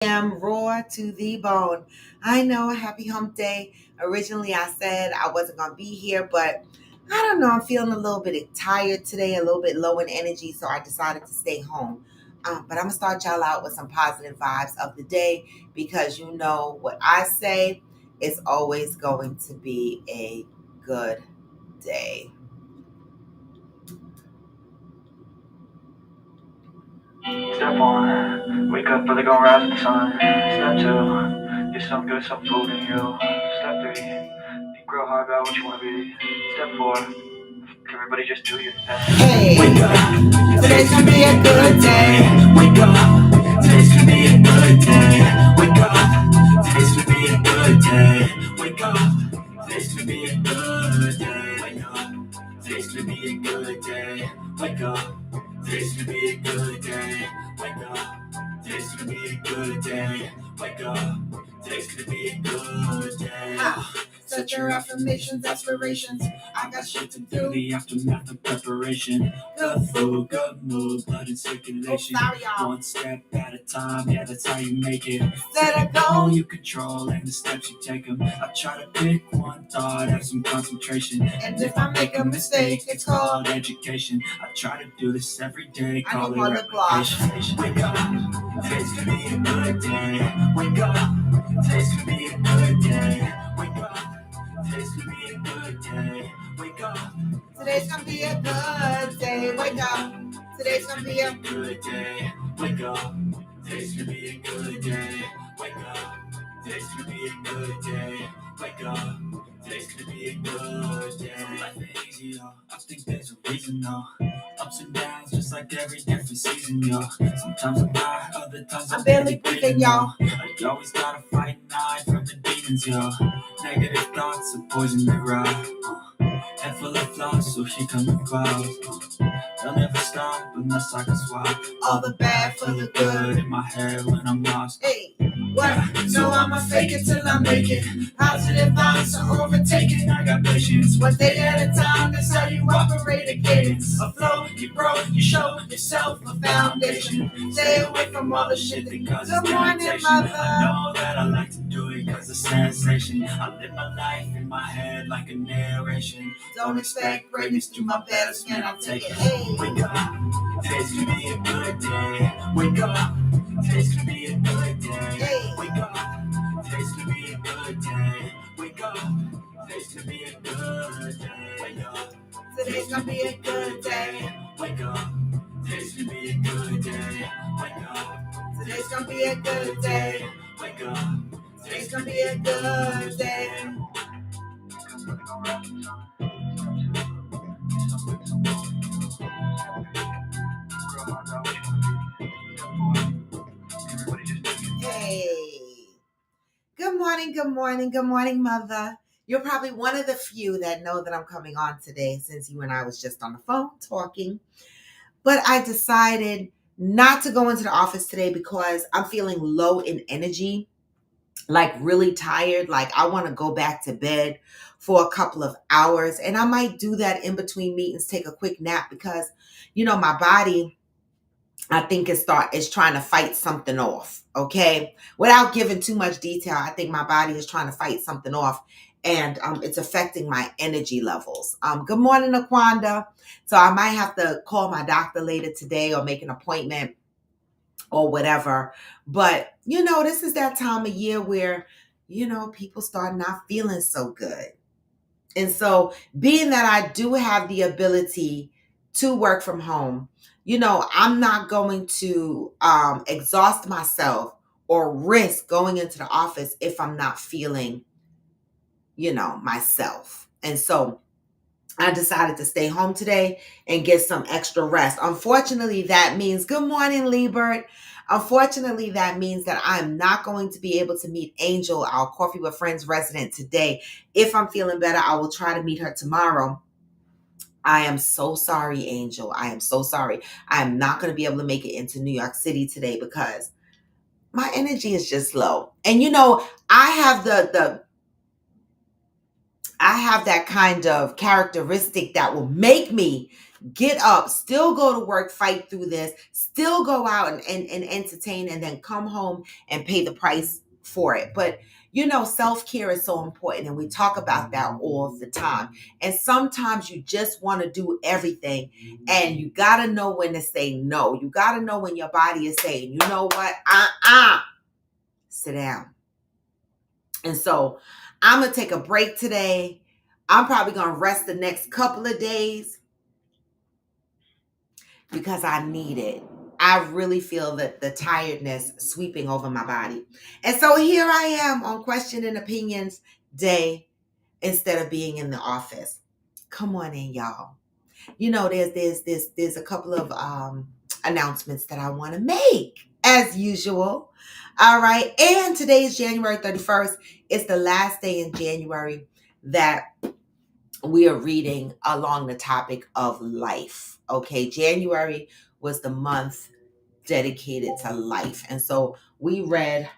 Am raw to the bone. I know, happy hump day. Originally, I said I wasn't going to be here, but I don't know. I'm feeling a little bit tired today, a little bit low in energy, so I decided to stay home. But I'm going to start y'all out with some positive vibes of the day because you know what I say, it's always going to be a good day. Step one, wake up early, gonna rise with the sun. Step two, get some good, some food in you. Step three, think real hard about what you wanna be. Step four, everybody just do your thing. Hey, Wake up, today's going to be a good day. wake up, today's gonna be a good day. Wake up, today's gonna be a good day. Wake up, today's gonna be a good day. Wake up, today's gonna be a good day. Wake up, today's gonna be a good day. Wake up, today's gonna be a good day. Wake up, today's gonna be a good day. Set your affirmations, aspirations. I got shit to do, the aftermath of preparation. Good food, good mood, blood in circulation. Sorry, y'all. One step at a time, yeah, that's how you make it. Set a goal. Goal you control and the steps you take them. I try to pick one thought, have some concentration. And if I make a mistake, it's called education. I try to do this every day, I call need more it lip gloss. replication. Wake up, today's gonna be a good day. Wake up, today's gonna be a good day. Wake up, today's gonna be a good day. Wake up, Today's gonna be a good day. Wake up. Today's gonna be a good day. Wake up, today's gonna be a good day. Wake up, today's gonna be a good day. Wake up, today's gonna be a good day. Life ain't easy, yo. I think there's a reason, though. Ups and downs, just like every different season, yo. Sometimes I'm high, other times I'm barely breathing, y'all. You always gotta fight and hide from the demons, yo. Negative thoughts are poison the ride. Head full of flaws, so she come in clouds. They'll never stop unless I can swap All the bad for the good. in my head when I'm lost. Hey, what? So I'ma fake it till I make it. Positive vibes are overtaken. I got patience. One day at a time, that's how you operate a cadence. A flow, you grow, you show yourself a foundation. Stay away from all the shit that causes Good morning, temptation. I Mother. know that I like to do it cause it's sensation. I live my life in my head like a narration. Don't expect greatness, do my best, man, I'll take it. Hey, Wake up, today's gonna be a good day. Wake up, today's gonna be a good day. hey. Wake up, today's gonna be a good day. Wake up, today's gonna be a good day. Wake up, Today's gonna be a good day. wake up, today's gonna be a good day. Wake up, Today's gonna be a good day. wake up, Today's gonna be a good day. Hey. Good morning, good morning, good morning, Mother. You're probably one of the few that know that I'm coming on today since you and I was just on the phone talking. But I decided not to go into the office today because I'm feeling low in energy, like really tired. Like I want to go back to bed for a couple of hours. And I might do that in between meetings, take a quick nap because, my body, I think is trying to fight something off. Okay. Without giving too much detail, I think my body is trying to fight something off and it's affecting my energy levels. Good morning, Aquanda. So I might have to call my doctor later today or make an appointment or whatever. But, this is that time of year where, people start not feeling so good. And so being that I do have the ability to work from home, I'm not going to exhaust myself or risk going into the office if I'm not feeling, myself. And so I decided to stay home today and get some extra rest. Unfortunately, that means, good morning, Liebert. Unfortunately, that means that I'm not going to be able to meet Angel, our Coffee with Friends resident, today. If I'm feeling better, I will try to meet her tomorrow. I am so sorry, Angel. I am so sorry. I am not going to be able to make it into New York City today because my energy is just low. And I have I have that kind of characteristic that will make me get up, still go to work, fight through this, still go out and entertain, and then come home and pay the price for it. But self-care is so important, and we talk about that all the time. And sometimes you just want to do everything, and you got to know when to say no. You got to know when your body is saying, you know what, sit down. And so I'm going to take a break today. I'm probably going to rest the next couple of days because I need it. I really feel that the tiredness sweeping over my body. And so here I am on Question and Opinions Day instead of being in the office. Come on in, y'all. There's a couple of announcements that I want to make as usual. All right. And today is January 31st. It's the last day in January that we are reading along the topic of life. Okay. January was the month dedicated to life. And so we read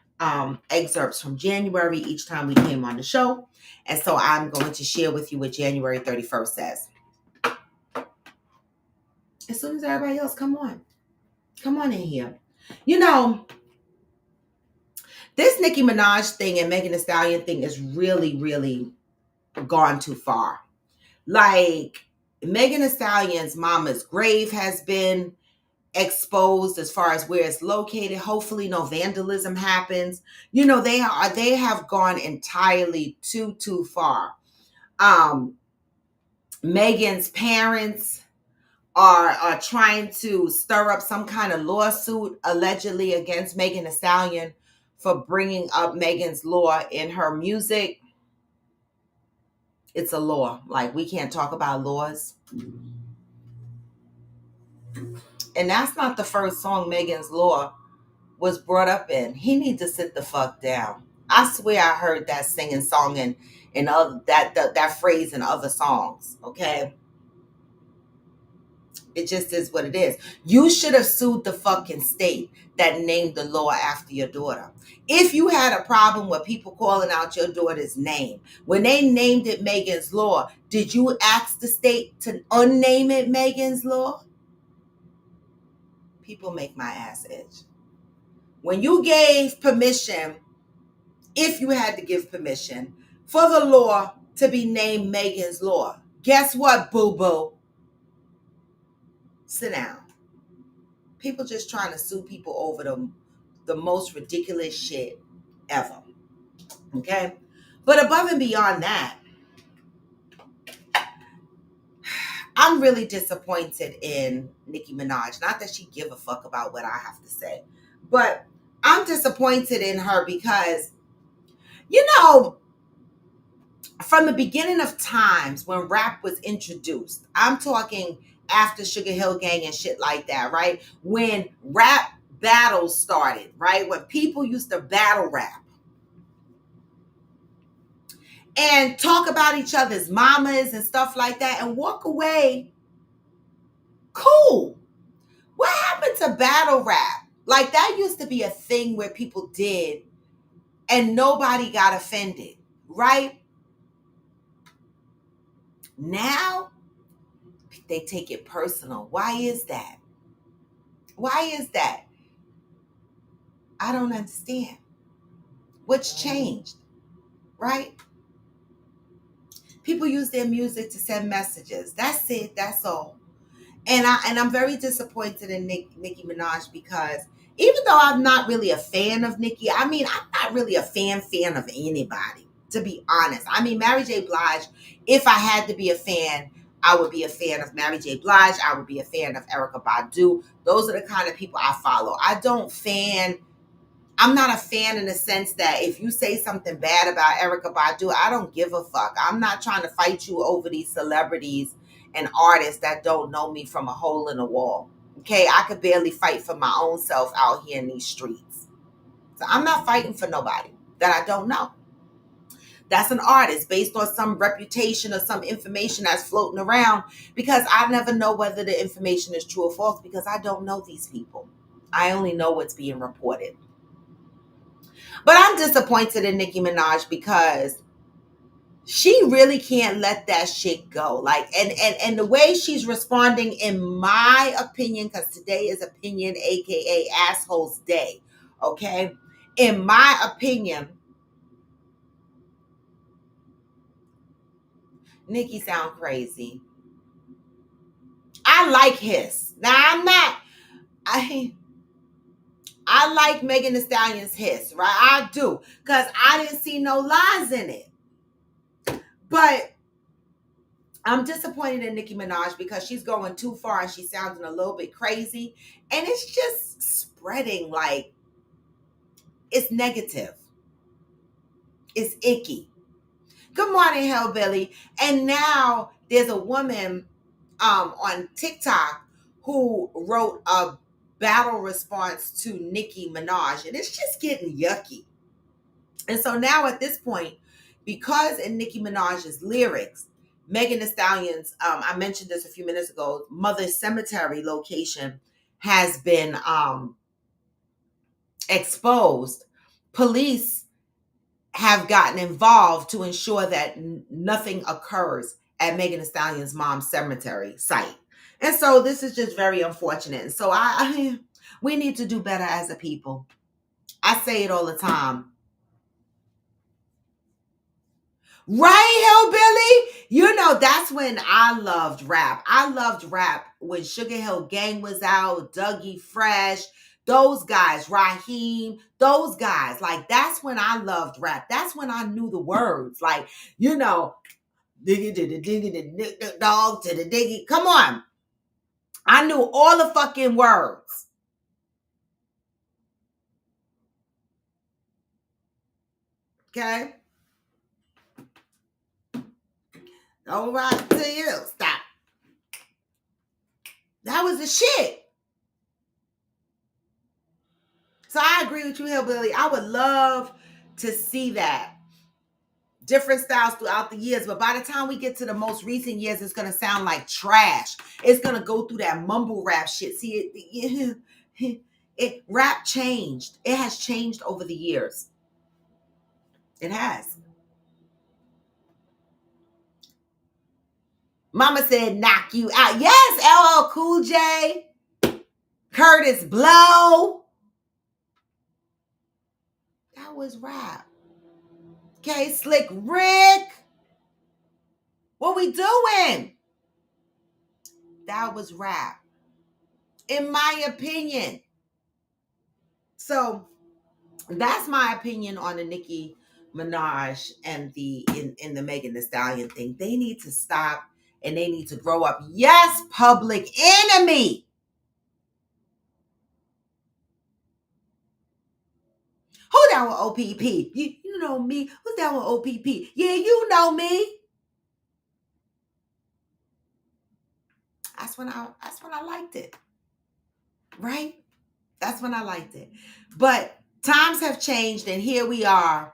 excerpts from January each time we came on the show. And so I'm going to share with you what January 31st says. As soon as everybody else, come on in here. This Nicki Minaj thing and Megan Thee Stallion thing is really, really gone too far. Like, Megan Thee Stallion's mama's grave has been exposed as far as where it's located. Hopefully no vandalism happens. They have gone entirely too far. Megan's parents are trying to stir up some kind of lawsuit allegedly against Megan Thee Stallion for bringing up Megan's law in her music. It's a law. Like, we can't talk about laws. And that's not the first song Megan's law was brought up in. He needs to sit the fuck down. I swear I heard that singing song and other that phrase in other songs. Okay. It just is what it is. You should have sued the fucking state that named the law after your daughter. If you had a problem with people calling out your daughter's name, when they named it Megan's Law, did you ask the state to unname it Megan's Law? People make my ass itch. When you gave permission, if you had to give permission for the law to be named Megan's Law, guess what, boo-boo? Sit down. People just trying to sue people over the most ridiculous shit ever. Okay? But above and beyond that, I'm really disappointed in Nicki Minaj. Not that she give a fuck about what I have to say, but I'm disappointed in her because, from the beginning of times when rap was introduced, I'm talking after Sugar Hill Gang and shit like that, right? When rap battles started, right? When people used to battle rap and talk about each other's mamas and stuff like that and walk away. Cool. What happened to battle rap? Like, that used to be a thing where people did and nobody got offended, right? Now, they take it personal. Why is that? Why is that? I don't understand. What's changed, right? People use their music to send messages. That's it. That's all. And I'm very disappointed in Nicki Minaj because even though I'm not really a fan of Nicki, I'm not really a fan of anybody, to be honest. Mary J. Blige, if I had to be a fan, I would be a fan of Mary J. Blige. I would be a fan of Erykah Badu. Those are the kind of people I follow. I'm not a fan in the sense that if you say something bad about Erykah Badu, I don't give a fuck. I'm not trying to fight you over these celebrities and artists that don't know me from a hole in the wall. Okay, I could barely fight for my own self out here in these streets. So I'm not fighting for nobody that I don't know. That's an artist based on some reputation or some information that's floating around, because I never know whether the information is true or false because I don't know these people. I only know what's being reported. But I'm disappointed in Nicki Minaj because She really can't let that shit go. Like, and the way she's responding, in my opinion, because today is opinion, aka assholes day. Okay. In my opinion, Nikki sound crazy. I like his. Now I'm not. I I like Megan Thee Stallion's hiss, right? I do, because I didn't see no lies in it. But I'm disappointed in Nicki Minaj because she's going too far and she's sounding a little bit crazy. And it's just spreading like it's negative. It's icky. Good morning, Hellbilly. And now there's a woman on TikTok who wrote a battle response to Nicki Minaj. And it's just getting yucky. And so now at this point, because in Nicki Minaj's lyrics, Megan Thee Stallion's, I mentioned this a few minutes ago, Mother's Cemetery location has been exposed. Police have gotten involved to ensure that nothing occurs at Megan Thee Stallion's mom's cemetery site. And so this is just very unfortunate. And so we need to do better as a people. I say it all the time. Right, Hillbilly? You know, that's when I loved rap. I loved rap when Sugar Hill Gang was out, Dougie Fresh, those guys, Raheem, those guys. Like, that's when I loved rap. That's when I knew the words. Like, you know, diggy, diggy, diggy, diggy, dog to the diggy. Come on. I knew all the fucking words. Okay? Don't rock to you. Stop. That was the shit. So I agree with you, Hillbilly. I would love to see that. Different styles throughout the years, but by the time we get to the most recent years, it's gonna sound like trash. It's gonna go through that mumble rap shit. See, it rap changed. It has changed over the years. It has. Mama said, "Knock you out." Yes, LL Cool J, Curtis Blow. That was rap. Okay, Slick Rick. What we doing? That was rap. In my opinion. So that's my opinion on the Nicki Minaj and the in the Megan Thee Stallion thing. They need to stop and they need to grow up. Yes, Public Enemy. Who down with OPP? You know me. Who's down with OPP? Yeah, you know me. That's when I liked it. Right? That's when I liked it. But times have changed and here we are.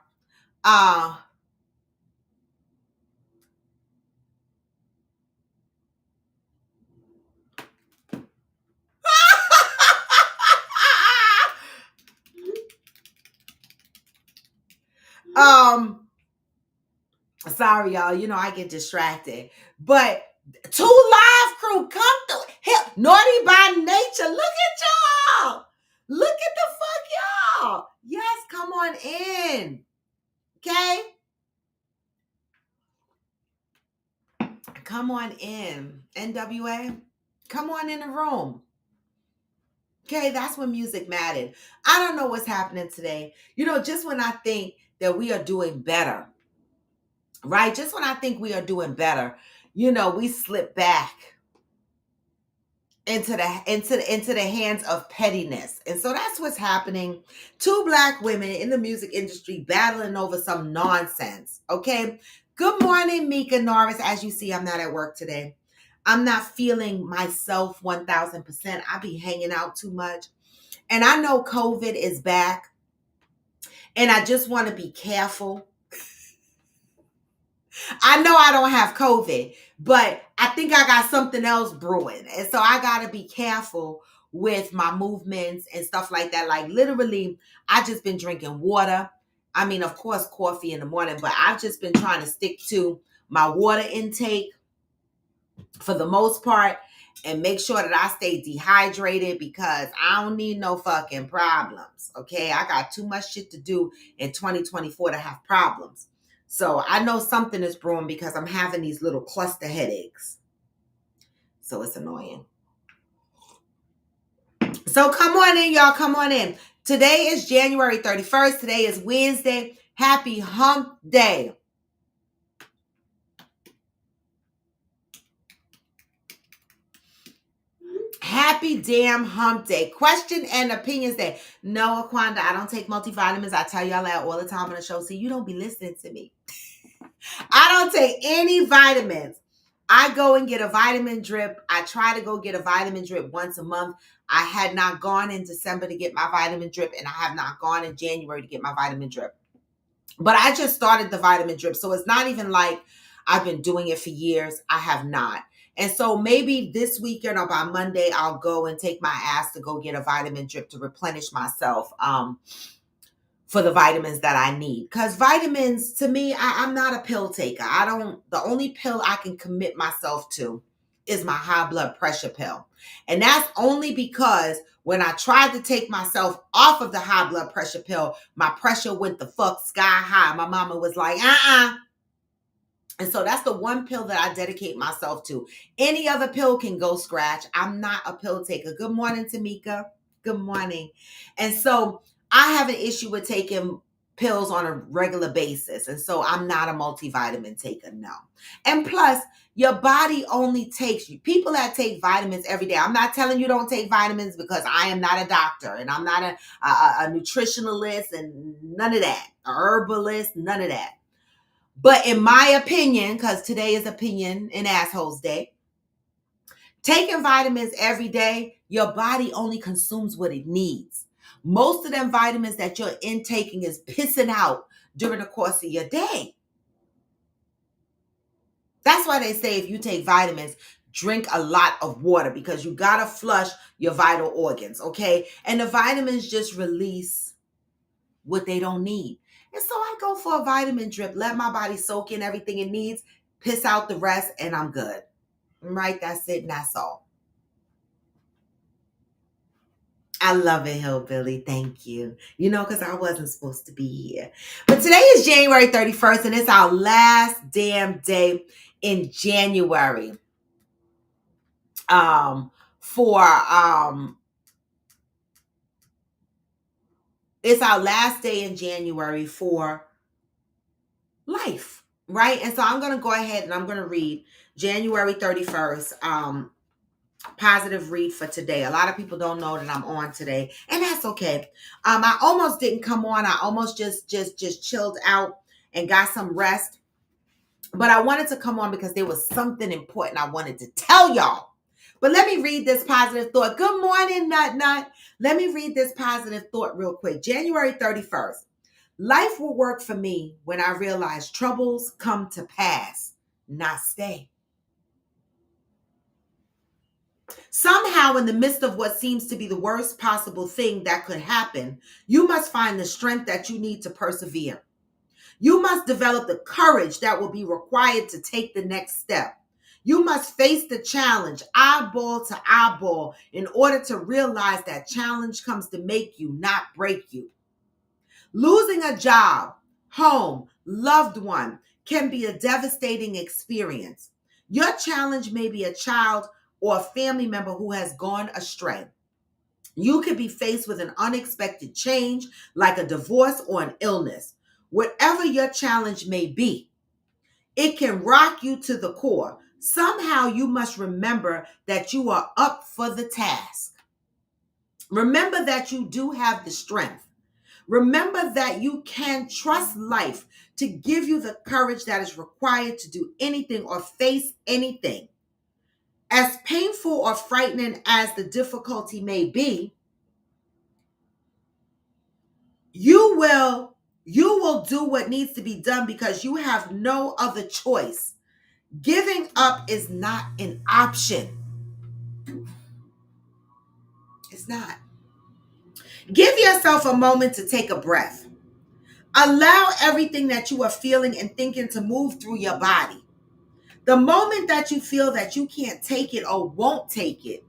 Sorry, y'all. You know, I get distracted. But Two Live Crew, come through. Hell, Naughty by Nature. Look at y'all. Look at the fuck y'all. Yes, come on in. Okay? Come on in. NWA, come on in the room. Okay, that's when music mattered. I don't know what's happening today. You know, just when I think that we are doing better, right? Just when I think we are doing better, you know, we slip back into the hands of pettiness. And so that's what's happening. Two Black women in the music industry battling over some nonsense. Okay. Good morning, Mika Norris. As you see, I'm not at work today. I'm not feeling myself 1000%. I be hanging out too much. And I know COVID is back. And I just want to be careful. I know I don't have COVID, but I think I got something else brewing. And so I got to be careful with my movements and stuff like that. Like literally, I just been drinking water, I mean, of course, coffee in the morning, but I've just been trying to stick to my water intake for the most part and make sure that I stay dehydrated because I don't need no fucking problems. Okay. I got too much shit to do in 2024 to have problems. So I know something is brewing because I'm having these little cluster headaches. So it's annoying. So come on in, y'all. Come on in. Today is January 31st. Today is Wednesday. Happy hump day. Happy damn hump day. Question and opinions day. No, Aquanda, I don't take multivitamins. I tell y'all that all the time on the show. See, you don't be listening to me. I don't take any vitamins. I go and get a vitamin drip. I try to go get a vitamin drip once a month. I had not gone in December to get my vitamin drip, and I have not gone in January to get my vitamin drip. But I just started the vitamin drip. So it's not even like I've been doing it for years. I have not. And so maybe this weekend or by Monday, I'll go and take my ass to go get a vitamin drip to replenish myself for the vitamins that I need. Because vitamins, to me, I'm not a pill taker. The only pill I can commit myself to is my high blood pressure pill. And that's only because when I tried to take myself off of the high blood pressure pill, my pressure went the fuck sky high. My mama was like, And so that's the one pill that I dedicate myself to. Any other pill can go scratch. I'm not a pill taker. Good morning, Tamika. Good morning. And so I have an issue with taking pills on a regular basis. And so I'm not a multivitamin taker, no. And plus, your body only takes you. People that take vitamins every day. I'm not telling you don't take vitamins because I am not a doctor and I'm not a nutritionalist and none of that. A herbalist, none of that. But in my opinion, because today is opinion and assholes day, taking vitamins every day, your body only consumes what it needs. Most of them vitamins that you're intaking is pissing out during the course of your day. That's why they say if you take vitamins, drink a lot of water because you got to flush your vital organs, okay? And the vitamins just release what they don't need. And so I go for a vitamin drip, let my body soak in everything it needs, piss out the rest, and I'm good. Right? That's it, and that's all. I love it, Hillbilly. Thank you. You know, because I wasn't supposed to be here. But today is January 31st, and it's our last damn day in January. It's our last day in January for life, right? And so I'm going to go ahead and I'm going to read January 31st, positive read for today. A lot of people don't know that I'm on today, and that's okay. I almost didn't come on. I almost just chilled out and got some rest. But I wanted to come on because there was something important I wanted to tell y'all. But let me read this positive thought. Good morning, Nut Nut. Let me read this positive thought real quick. January 31st. Life will work for me when I realize troubles come to pass, not stay. Somehow, in the midst of what seems to be the worst possible thing that could happen, you must find the strength that you need to persevere. You must develop the courage that will be required to take the next step. You must face the challenge eyeball to eyeball in order to realize that challenge comes to make you, not break you. Losing a job, home, loved one can be a devastating experience. Your challenge may be a child or a family member who has gone astray. You could be faced with an unexpected change like a divorce or an illness. Whatever your challenge may be, it can rock you to the core. Somehow you must remember that you are up for the task. Remember that you do have the strength. Remember that you can trust life to give you the courage that is required to do anything or face anything. As painful or frightening as the difficulty may be, you will do what needs to be done because you have no other choice. Giving up is not an option. It's not. Give yourself a moment to take a breath. Allow everything that you are feeling and thinking to move through your body. The moment that you feel that you can't take it or won't take it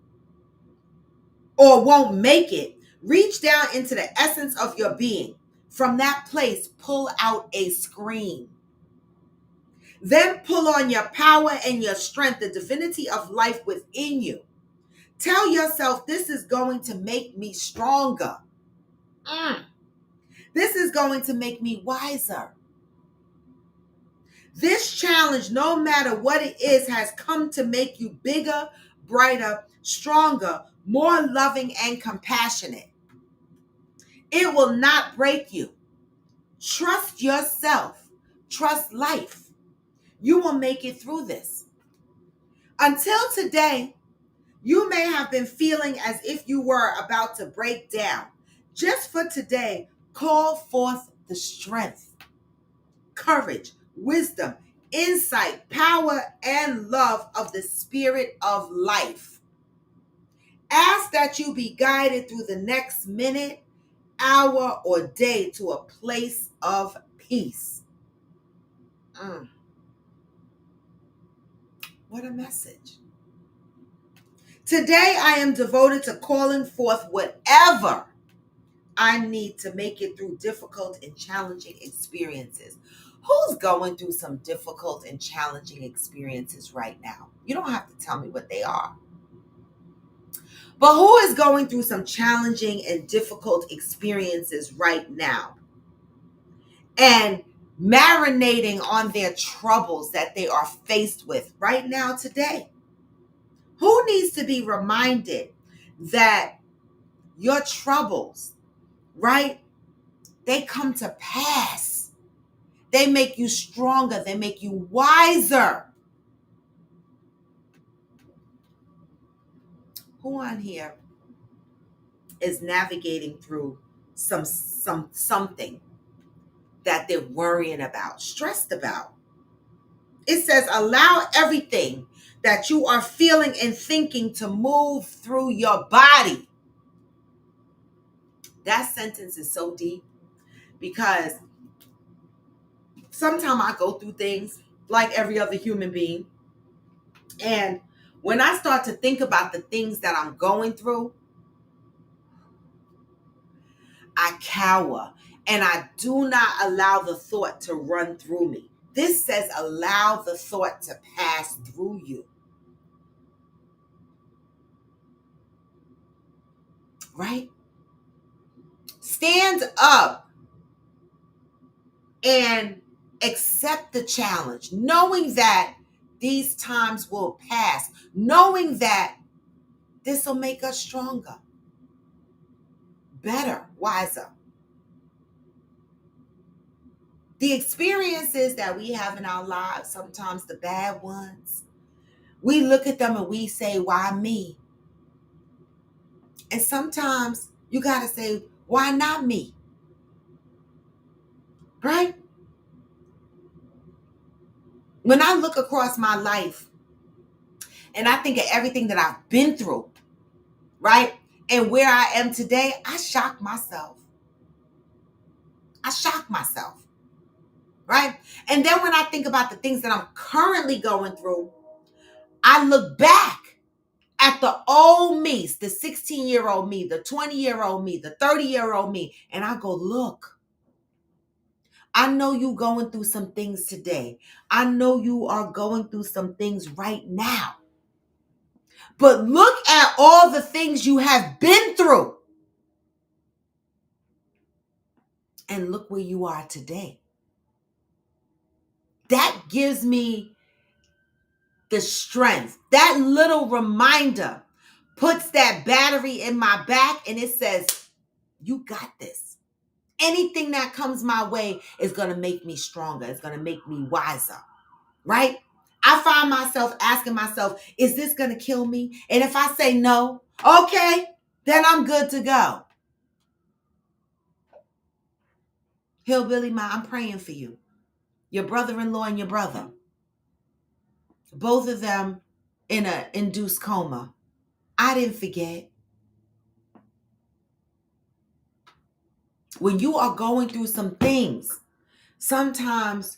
or won't make it, reach down into the essence of your being. From that place, pull out a scream. Then pull on your power and your strength, the divinity of life within you. Tell yourself, this is going to make me stronger. This is going to make me wiser. This challenge, no matter what it is, has come to make you bigger, brighter, stronger, more loving, and compassionate. It will not break you. Trust yourself. Trust life. You will make it through this. Until today, you may have been feeling as if you were about to break down. Just for today, call forth the strength, courage, wisdom, insight, power, and love of the Spirit of life. Ask that you be guided through the next minute, hour, or day to a place of peace. What a message. Today, I am devoted to calling forth whatever I need to make it through difficult and challenging experiences. Who's going through some difficult and challenging experiences right now? You don't have to tell me what they are. But who is going through some challenging and difficult experiences right now and marinating on their troubles that they are faced with right now today? Who needs to be reminded that your troubles, right, they come to pass. They make you stronger. They make you wiser. Who on here is navigating through something that they're worrying about, stressed about? It says, allow everything that you are feeling and thinking to move through your body. That sentence is so deep because sometimes I go through things like every other human being. And when I start to think about the things that I'm going through, I cower and I do not allow the thought to run through me. This says allow the thought to pass through you. Right? Stand up and accept the challenge, knowing that these times will pass, knowing that this will make us stronger, better, wiser. The experiences that we have in our lives, sometimes the bad ones, we look at them and we say, why me? And sometimes you got to say, why not me? Right? When I look across my life and I think of everything that I've been through, right? And where I am today, I shock myself. I shock myself. Right? And then when I think about the things that I'm currently going through, I look back at the old me, the 16-year-old me, the 20-year-old me, the 30-year-old me, and I go, look, I know you going through some things today. I know you are going through some things right now. But look at all the things you have been through. And look where you are today. That gives me the strength. That little reminder puts that battery in my back and it says, you got this. Anything that comes my way is going to make me stronger. It's going to make me wiser, right? I find myself asking myself, is this going to kill me? And if I say no, okay, then I'm good to go. Hillbilly Ma, I'm praying for you. Your brother-in-law and your brother. Both of them in an induced coma. I didn't forget. When you are going through some things, sometimes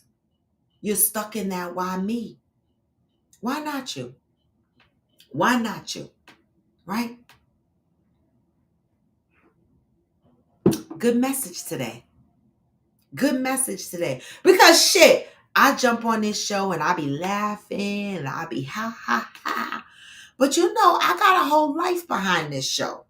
you're stuck in that why me? Why not you? Why not you? Right? Good message today. Good message today. Because shit, I jump on this show and I be laughing and I be ha ha ha. But you know, I got a whole life behind this show.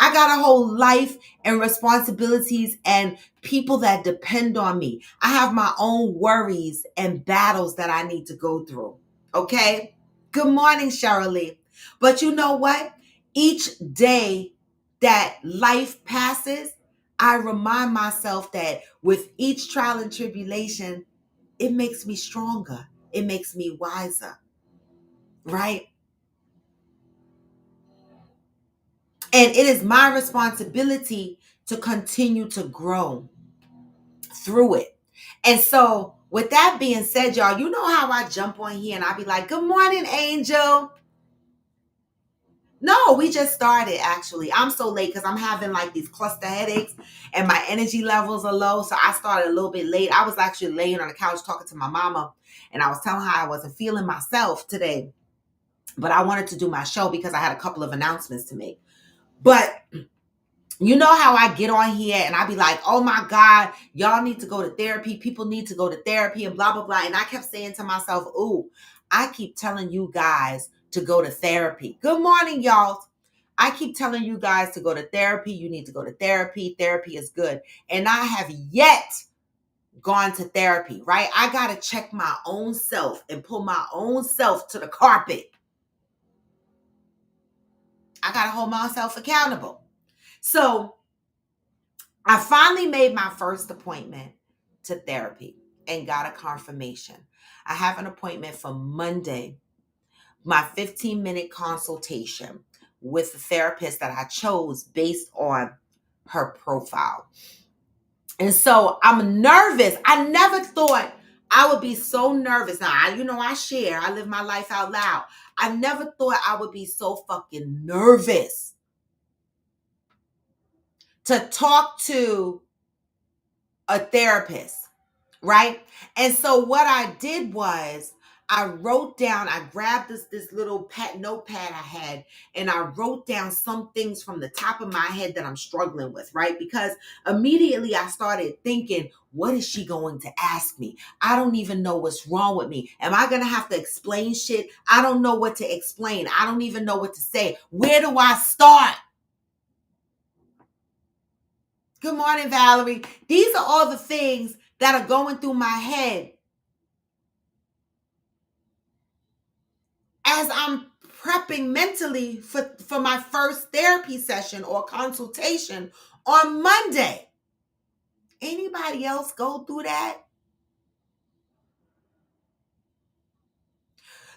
I got a whole life and responsibilities and people that depend on me. I have my own worries and battles that I need to go through. Okay? Good morning, Shirley. But you know what? Each day that life passes, I remind myself that with each trial and tribulation, it makes me stronger. It makes me wiser. Right? And it is my responsibility to continue to grow through it. And so, with that being said, y'all, you know how I jump on here and I be like, good morning, Angel. No, we just started actually. I'm so late because I'm having like these cluster headaches and my energy levels are low. So I started a little bit late. I was actually laying on the couch talking to my mama and I was telling her I wasn't feeling myself today. But I wanted to do my show because I had a couple of announcements to make. But you know how I get on here and I be like, oh my God, y'all need to go to therapy. People need to go to therapy and blah, blah, blah. And I kept saying to myself, ooh, I keep telling you guys to go to therapy. Good morning, y'all. I keep telling you guys to go to therapy. You need to go to therapy. Therapy is good. And I have yet gone to therapy, right? I got to check my own self and pull my own self to the carpet. I got to hold myself accountable. So I finally made my first appointment to therapy and got a confirmation. I have an appointment for Monday, my 15-minute consultation with the therapist that I chose based on her profile. And so I'm nervous. I never thought I would be so nervous. Now, I share. I live my life out loud. I never thought I would be so fucking nervous to talk to a therapist, right? And so what I did was I wrote down, I grabbed this little notepad I had, and I wrote down some things from the top of my head that I'm struggling with, right? Because immediately I started thinking, what is she going to ask me? I don't even know what's wrong with me. Am I going to have to explain shit? I don't know what to explain. I don't even know what to say. Where do I start? Good morning, Valerie. These are all the things that are going through my head as I'm prepping mentally for my first therapy session or consultation on Monday. Anybody else go through that?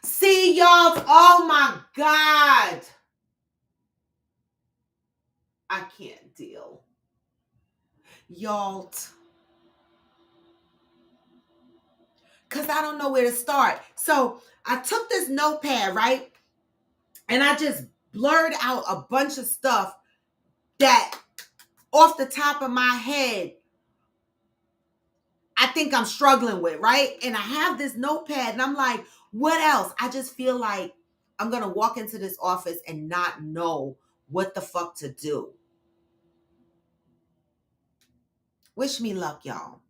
See, y'all, oh my God. I can't deal. Y'all, because I don't know where to start. So I took this notepad, right? And I just blurred out a bunch of stuff that off the top of my head, I think I'm struggling with, right? And I have this notepad and I'm like, what else? I just feel like I'm going to walk into this office and not know what the fuck to do. Wish me luck, y'all.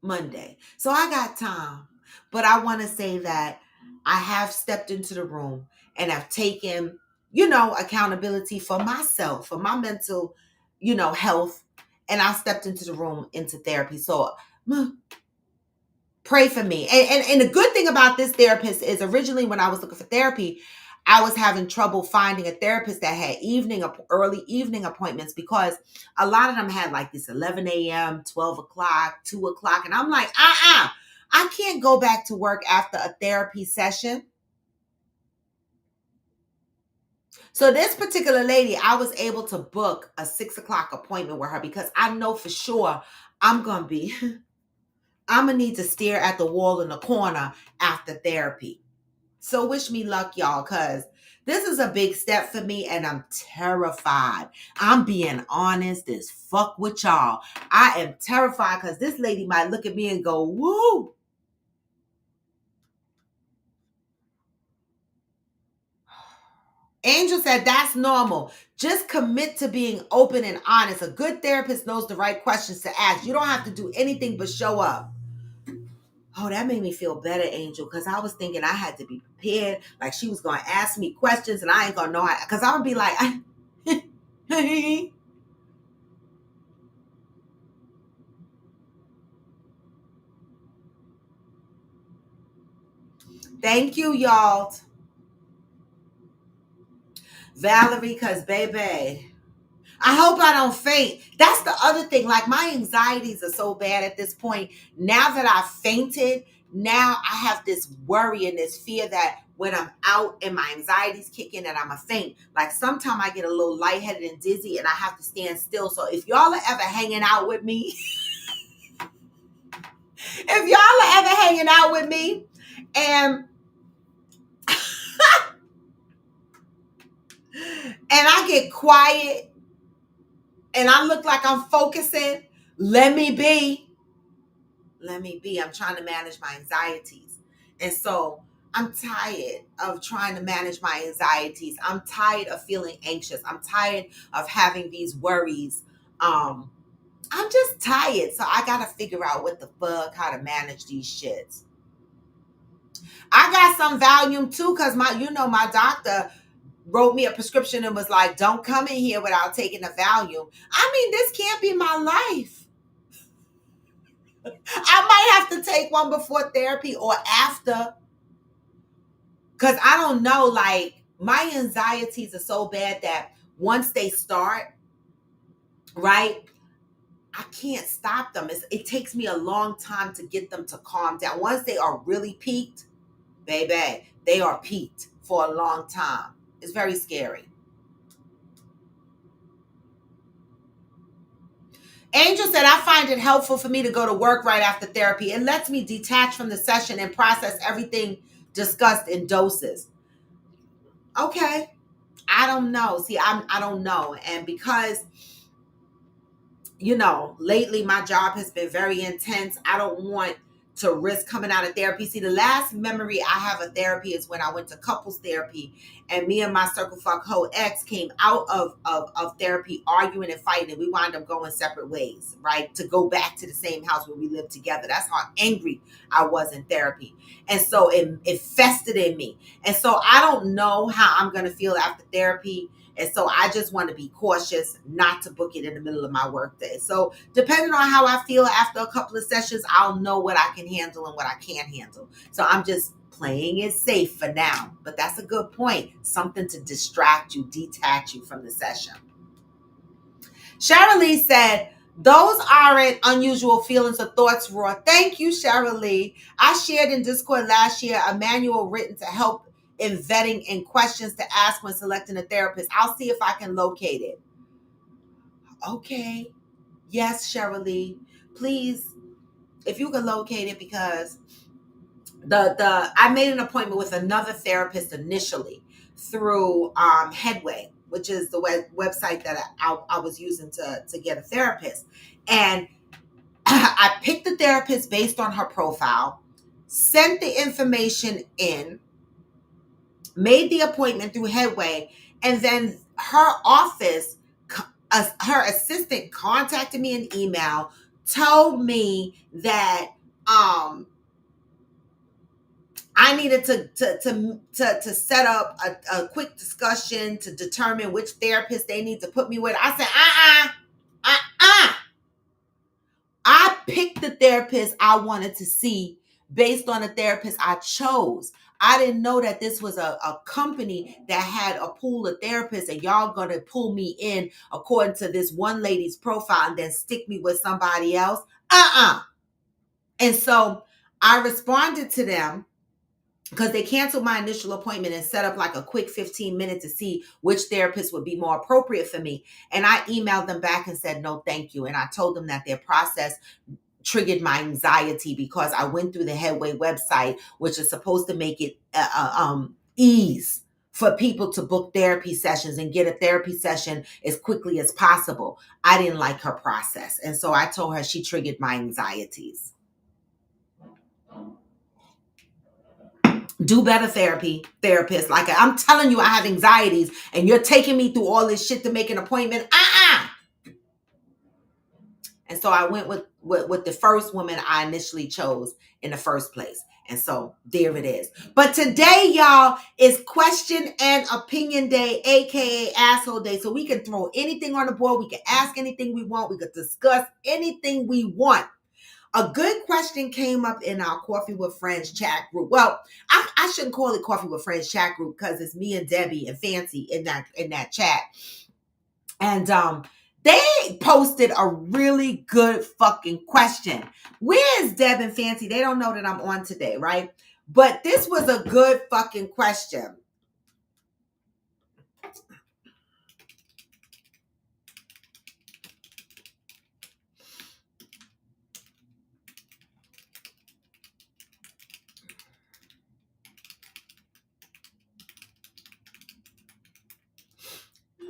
Monday. So I got time, but I want to say that I have stepped into the room and have taken, accountability for myself, for my mental, health. And I stepped into the room into therapy. So pray for me. And the good thing about this therapist is originally when I was looking for therapy, I was having trouble finding a therapist that had early evening appointments because a lot of them had like this 11 a.m., 12 o'clock, 2 o'clock. And I'm like, I can't go back to work after a therapy session. So this particular lady, I was able to book a 6 o'clock appointment with her because I know for sure I'm going to need to stare at the wall in the corner after therapy. So wish me luck, y'all, because This is a big step for me, and I'm terrified. I'm being honest as fuck with y'all. I am terrified because this lady might look at me and go, woo. Angel said that's normal. Just commit to being open and honest. A good therapist knows the right questions to ask. You don't have to do anything but show up. Oh, that made me feel better, Angel, because I was thinking I had to be prepared. Like she was going to ask me questions and I ain't going to know how. Because I'm going to be like, thank you, y'all. Valerie, because baby, I hope I don't faint. That's the other thing. Like my anxieties are so bad at this point. Now that I fainted, now I have this worry and this fear that when I'm out and my anxiety's kicking and I'm a faint, like sometimes I get a little lightheaded and dizzy and I have to stand still. So if y'all are ever hanging out with me, and I get quiet and I look like I'm focusing, let me be. I'm trying to manage my anxieties. And so I'm tired of trying to manage my anxieties. I'm tired of feeling anxious. I'm tired of having these worries. I'm just tired. So I got to figure out what the fuck, how to manage these shits. I got some Valium too, because my doctor wrote me a prescription and was like, don't come in here without taking a Valium. I mean, this can't be my life. I might have to take one before therapy or after. Because I don't know, like, my anxieties are so bad that once they start, right, I can't stop them. It takes me a long time to get them to calm down. Once they are really peaked, baby, they are peaked for a long time. It's very scary. Angel said, I find it helpful for me to go to work right after therapy. It lets me detach from the session and process everything discussed in doses. Okay. I don't know. See, I don't know. And because, lately my job has been very intense, I don't want to risk coming out of therapy. See, the last memory I have of therapy is when I went to couples therapy and me and my circle fuck hoe ex came out of therapy arguing and fighting, and we wound up going separate ways, right? To go back to the same house where we lived together. That's how angry I was in therapy. And so it festered in me. And so I don't know how I'm going to feel after therapy. And so I just want to be cautious not to book it in the middle of my workday. So depending on how I feel after a couple of sessions, I'll know what I can handle and what I can't handle. So I'm just playing it safe for now. But that's a good point. Something to distract you, detach you from the session. Cheryl Lee said, those aren't unusual feelings or thoughts, Raw. Thank you, Cheryl Lee. I shared in Discord last year a manual written to help in vetting and questions to ask when selecting a therapist. I'll see if I can locate it. Okay. Yes, Cheryl Lee. Please, if you can locate it, because I made an appointment with another therapist initially through Headway, which is the website that I was using to get a therapist. And I picked the therapist based on her profile, sent the information in, made the appointment through Headway, and then her office, her assistant contacted me in email, told me that I needed to set up a quick discussion to determine which therapist they need to put me with. I said, I picked the therapist I wanted to see based on the therapist I chose. I didn't know that this was a company that had a pool of therapists and y'all gonna pull me in according to this one lady's profile and then stick me with somebody else. And so I responded to them because they canceled my initial appointment and set up like a quick 15-minute to see which therapist would be more appropriate for me. And I emailed them back and said, no, thank you. And I told them that their process triggered my anxiety because I went through the Headway website, which is supposed to make it ease for people to book therapy sessions and get a therapy session as quickly as possible. I didn't like her process. And so I told her she triggered my anxieties. Do better, therapist. Like, I'm telling you, I have anxieties and you're taking me through all this shit to make an appointment. And so I went with the first woman I initially chose in the first place. And so there it is. But today, y'all, is question and opinion day, aka asshole day. So we can throw anything on the board. We can ask anything we want. We could discuss anything we want. A good question came up in our Coffee with Friends chat group. Well, I shouldn't call it Coffee with Friends chat group because it's me and Debbie and Fancy in that chat. And they posted a really good fucking question. Where's Deb and Fancy? They don't know that I'm on today, right? But this was a good fucking question.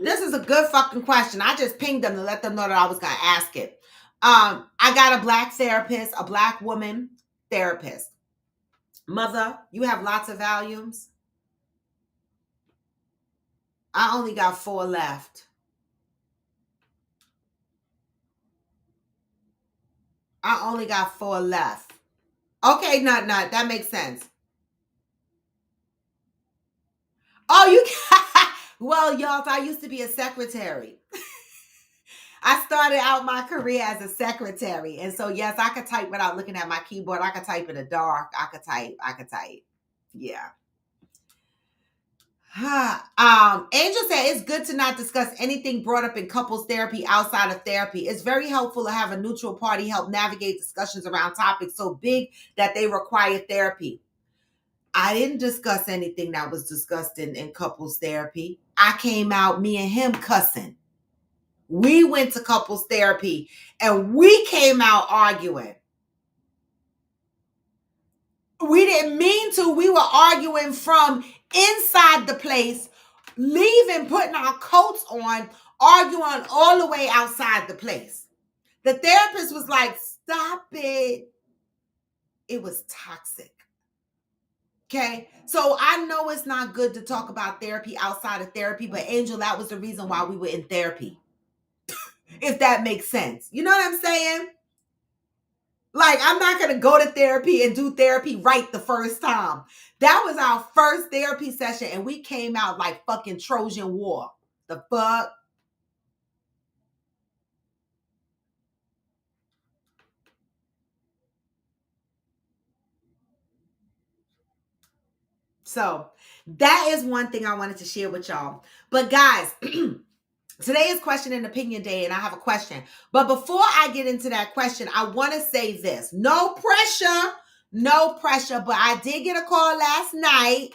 This is a good fucking question. I just pinged them to let them know that I was going to ask it. I got a black therapist, a black woman therapist. Mother, you have lots of volumes. I only got 4 left. I only got 4 left. Okay, not. That makes sense. Oh, you well, y'all, I used to be a secretary. I started out my career as a secretary. And so, yes, I could type without looking at my keyboard. I could type in the dark. I could type. Yeah. Angel said it's good to not discuss anything brought up in couples therapy outside of therapy. It's very helpful to have a neutral party help navigate discussions around topics so big that they require therapy. I didn't discuss anything that was discussed in couples therapy. I came out, me and him cussing. We went to couples therapy and we came out arguing. We didn't mean to. We were arguing from inside the place, leaving, putting our coats on, arguing all the way outside the place. The therapist was like, stop it. It was toxic. Okay, so I know it's not good to talk about therapy outside of therapy, but Angel, that was the reason why we were in therapy. If that makes sense. You know what I'm saying? Like, I'm not going to go to therapy and do therapy right the first time. That was our first therapy session, and we came out like fucking Trojan War. The fuck? So that is one thing I wanted to share with y'all. But guys, today is question and opinion day, and I have a question. But before I get into that question, I want to say this. No pressure, but I did get a call last night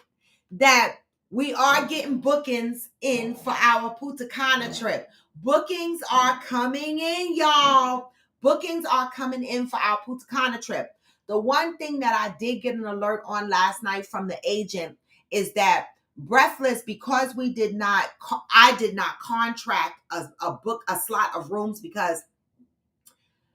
that we are getting bookings in for our Punta Cana trip. Bookings are coming in, y'all. Bookings are coming in for our Punta Cana trip. The one thing that I did get an alert on last night from the agent is that Breathless, because I did not contract a slot of rooms, because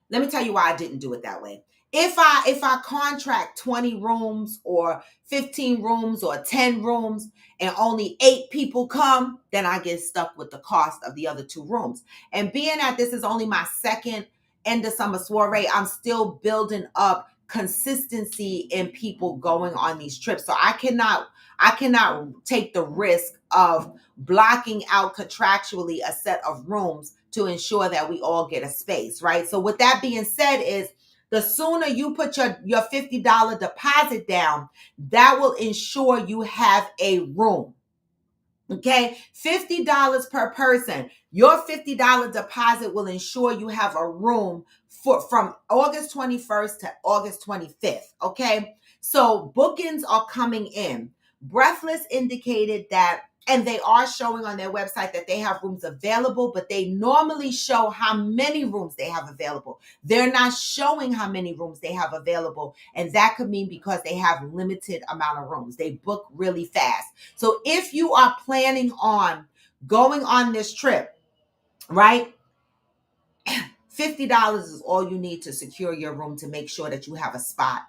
let me tell you why I didn't do it that way. If I contract 20 rooms or 15 rooms or 10 rooms and only 8 people come, then I get stuck with the cost of the other 2 rooms. And being that this is only my second end of summer soiree, I'm still building up consistency in people going on these trips. So I cannot take the risk of blocking out contractually a set of rooms to ensure that we all get a space, right? So with that being said, is the sooner you put your $50 deposit down, that will ensure you have a room. Okay, $50 per person. Your $50 deposit will ensure you have a room from August 21st to August 25th. Okay, so bookings are coming in. Breathless indicated that And they are showing on their website that they have rooms available, but they normally show how many rooms they have available. They're not showing how many rooms they have available. And that could mean because they have limited amount of rooms. They book really fast. So if you are planning on going on this trip, right? $50 is all you need to secure your room to make sure that you have a spot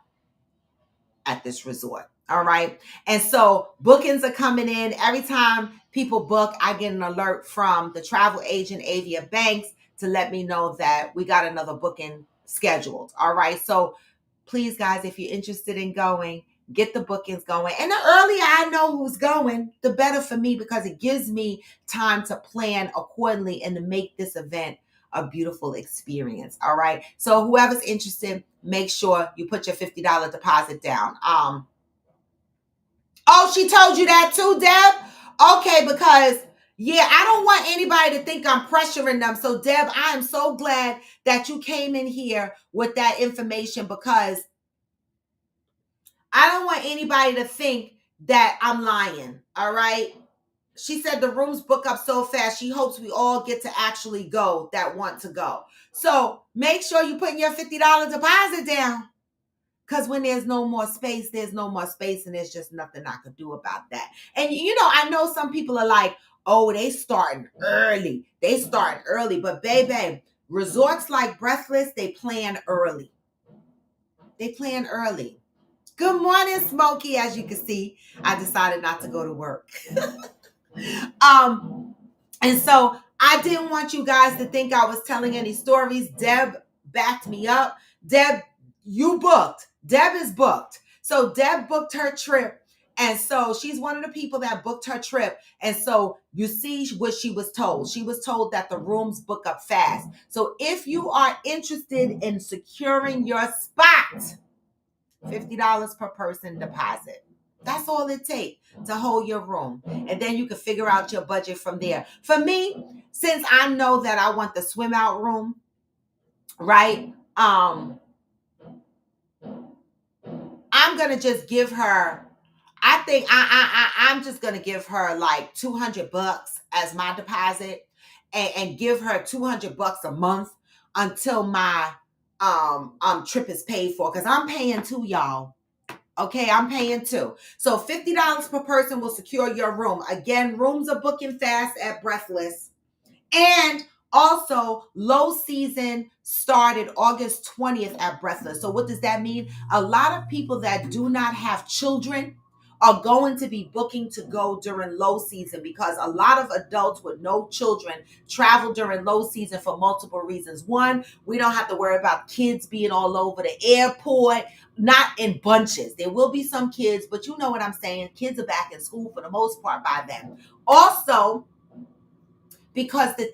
at this resort. All right. And so bookings are coming in. Every time people book, I get an alert from the travel agent, Avia Banks, to let me know that we got another booking scheduled. All right. So please, guys, if you're interested in going, get the bookings going. And the earlier I know who's going, the better for me, because it gives me time to plan accordingly and to make this event a beautiful experience. All right. So whoever's interested, make sure you put your $50 deposit down. Oh, she told you that too, Deb? Okay, because yeah, I don't want anybody to think I'm pressuring them. So Deb, I am so glad that you came in here with that information, because I don't want anybody to think that I'm lying. All right. She said the rooms book up so fast. She hopes we all get to actually go that want to go. So make sure you put your $50 deposit down. Because when there's no more space, there's no more space, and there's just nothing I could do about that. And I know some people are like, oh, they starting early. They start early. But baby, resorts like Breathless, they plan early. They plan early. Good morning, Smokey. As you can see, I decided not to go to work. And so I didn't want you guys to think I was telling any stories. Deb backed me up. Deb, you booked. Deb is booked. So Deb booked her trip. And so she's one of the people that booked her trip. And so you see what she was told. She was told that the rooms book up fast. So if you are interested in securing your spot, $50 per person deposit. That's all it takes to hold your room. And then you can figure out your budget from there. For me, since I know that I want the swim out room, right? I'm going to just give her, I think I'm just going to give her like $200 as my deposit, and give her $200 a month until my trip is paid for, because I'm paying too, y'all. Okay, I'm paying too. So $50 per person will secure your room. Again, rooms are booking fast at Breathless. And also, low season started August 20th at Breathless. So what does that mean? A lot of people that do not have children are going to be booking to go during low season, because a lot of adults with no children travel during low season for multiple reasons. One, we don't have to worry about kids being all over the airport, not in bunches. There will be some kids, but you know what I'm saying. Kids are back in school for the most part by then. Also, because the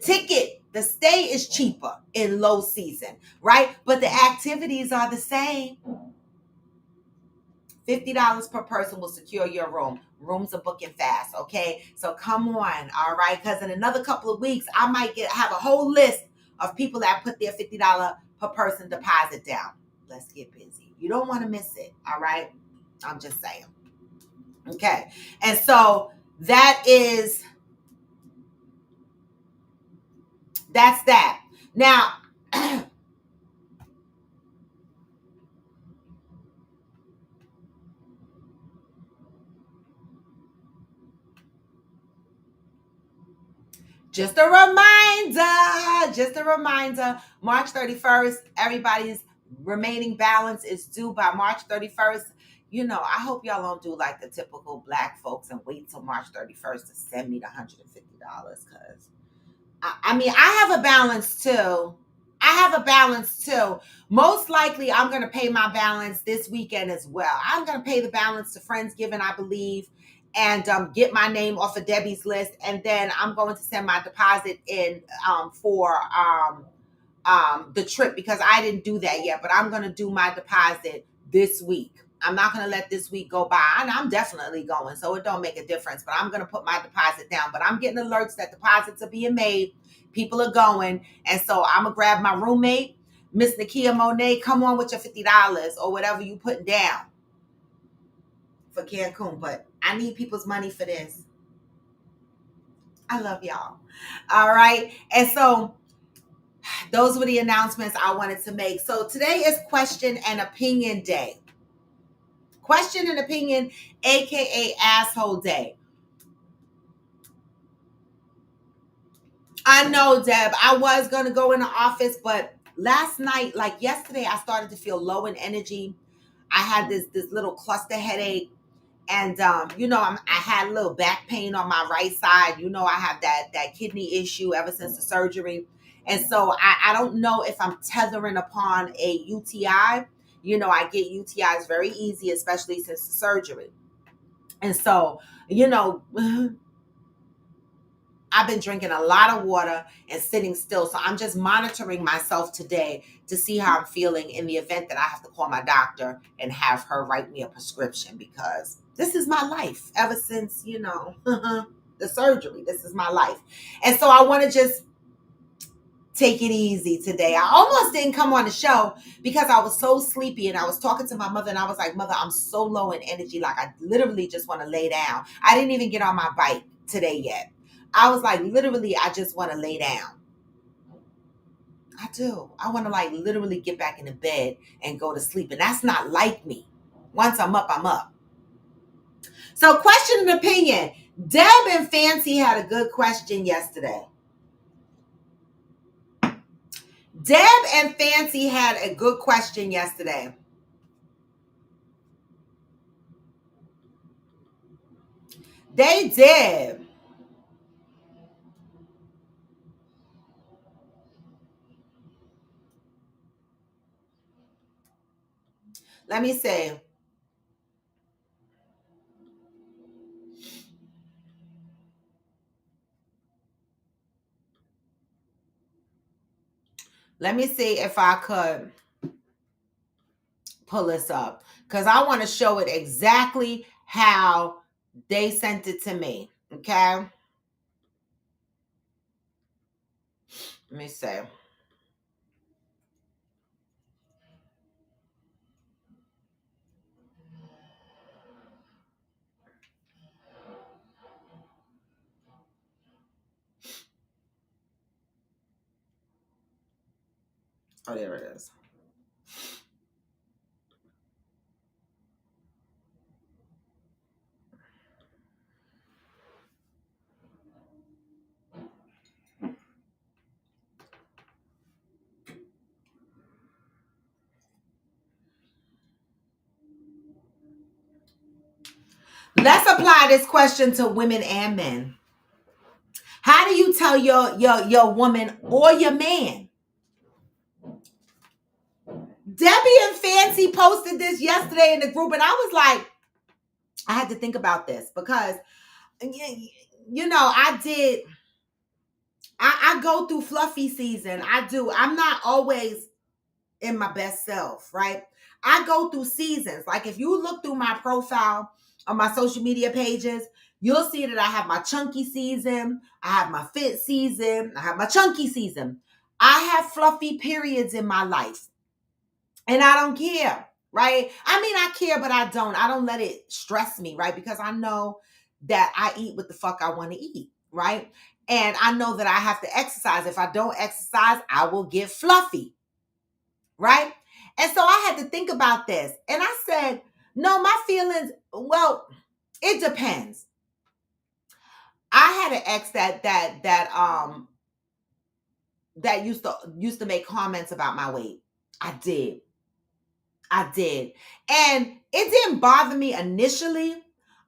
stay is cheaper in low season, right? But the activities are the same. $50 per person will secure your room. Rooms are booking fast, okay? So come on, all right? Because in another couple of weeks, I might have a whole list of people that put their $50 per person deposit down. Let's get busy. You don't want to miss it, all right? I'm just saying. Okay. And so that's that. Now, just a reminder, March 31st, everybody's remaining balance is due by March 31st. I hope y'all don't do like the typical Black folks and wait till March 31st to send me the $150, because I mean, I have a balance too. Most likely, I'm going to pay my balance this weekend as well. I'm going to pay the balance to Friendsgiving, I believe, and get my name off of Debbie's list. And then I'm going to send my deposit in for the trip, because I didn't do that yet. But I'm going to do my deposit this week. I'm not going to let this week go by. And I'm definitely going, so it don't make a difference. But I'm going to put my deposit down. But I'm getting alerts that deposits are being made. People are going. And so I'm going to grab my roommate, Miss Nakia Monet. Come on with your $50 or whatever you putting down for Cancun. But I need people's money for this. I love y'all. All right. And so those were the announcements I wanted to make. So today is question and opinion day. Question and opinion, aka asshole day. I know, Deb. I was gonna go in the office, but last night, like yesterday, I started to feel low in energy. I had this little cluster headache, and I had a little back pain on my right side. I have that kidney issue ever since the surgery, and so I don't know if I'm tethering upon a UTI. I get UTIs very easy, especially since the surgery, and so you know. I've been drinking a lot of water and sitting still. So I'm just monitoring myself today to see how I'm feeling in the event that I have to call my doctor and have her write me a prescription, because this is my life ever since, the surgery. This is my life. And so I want to just take it easy today. I almost didn't come on the show because I was so sleepy, and I was talking to my mother and I was like, Mother, I'm so low in energy. Like, I literally just want to lay down. I didn't even get on my bike today yet. I was like, literally, I just want to lay down. I do. I want to like literally get back in the bed and go to sleep. And that's not like me. Once I'm up, I'm up. So, question and opinion. Deb and Fancy had a good question yesterday. Deb and Fancy had a good question yesterday. They did. Let me say. Let me see if I could pull this up, because I want to show it exactly how they sent it to me. Okay. Let me see. Oh, there it is. Let's apply this question to women and men. How do you tell your woman or your man? Debbie and Fancy posted this yesterday in the group, and I was like, I had to think about this because, I did. I go through fluffy season. I do. I'm not always in my best self, right? I go through seasons. Like, if you look through my profile on my social media pages, you'll see that I have my chunky season, I have my fit season, I have my chunky season. I have fluffy periods in my life, and I don't care, right? I mean, I care, but I don't. I don't let it stress me, right? Because I know that I eat what the fuck I want to eat, right? And I know that I have to exercise. If I don't exercise, I will get fluffy, right? And so I had to think about this. And I said, no, my feelings, well, it depends. I had an ex that used to make comments about my weight. I did. I did. And it didn't bother me initially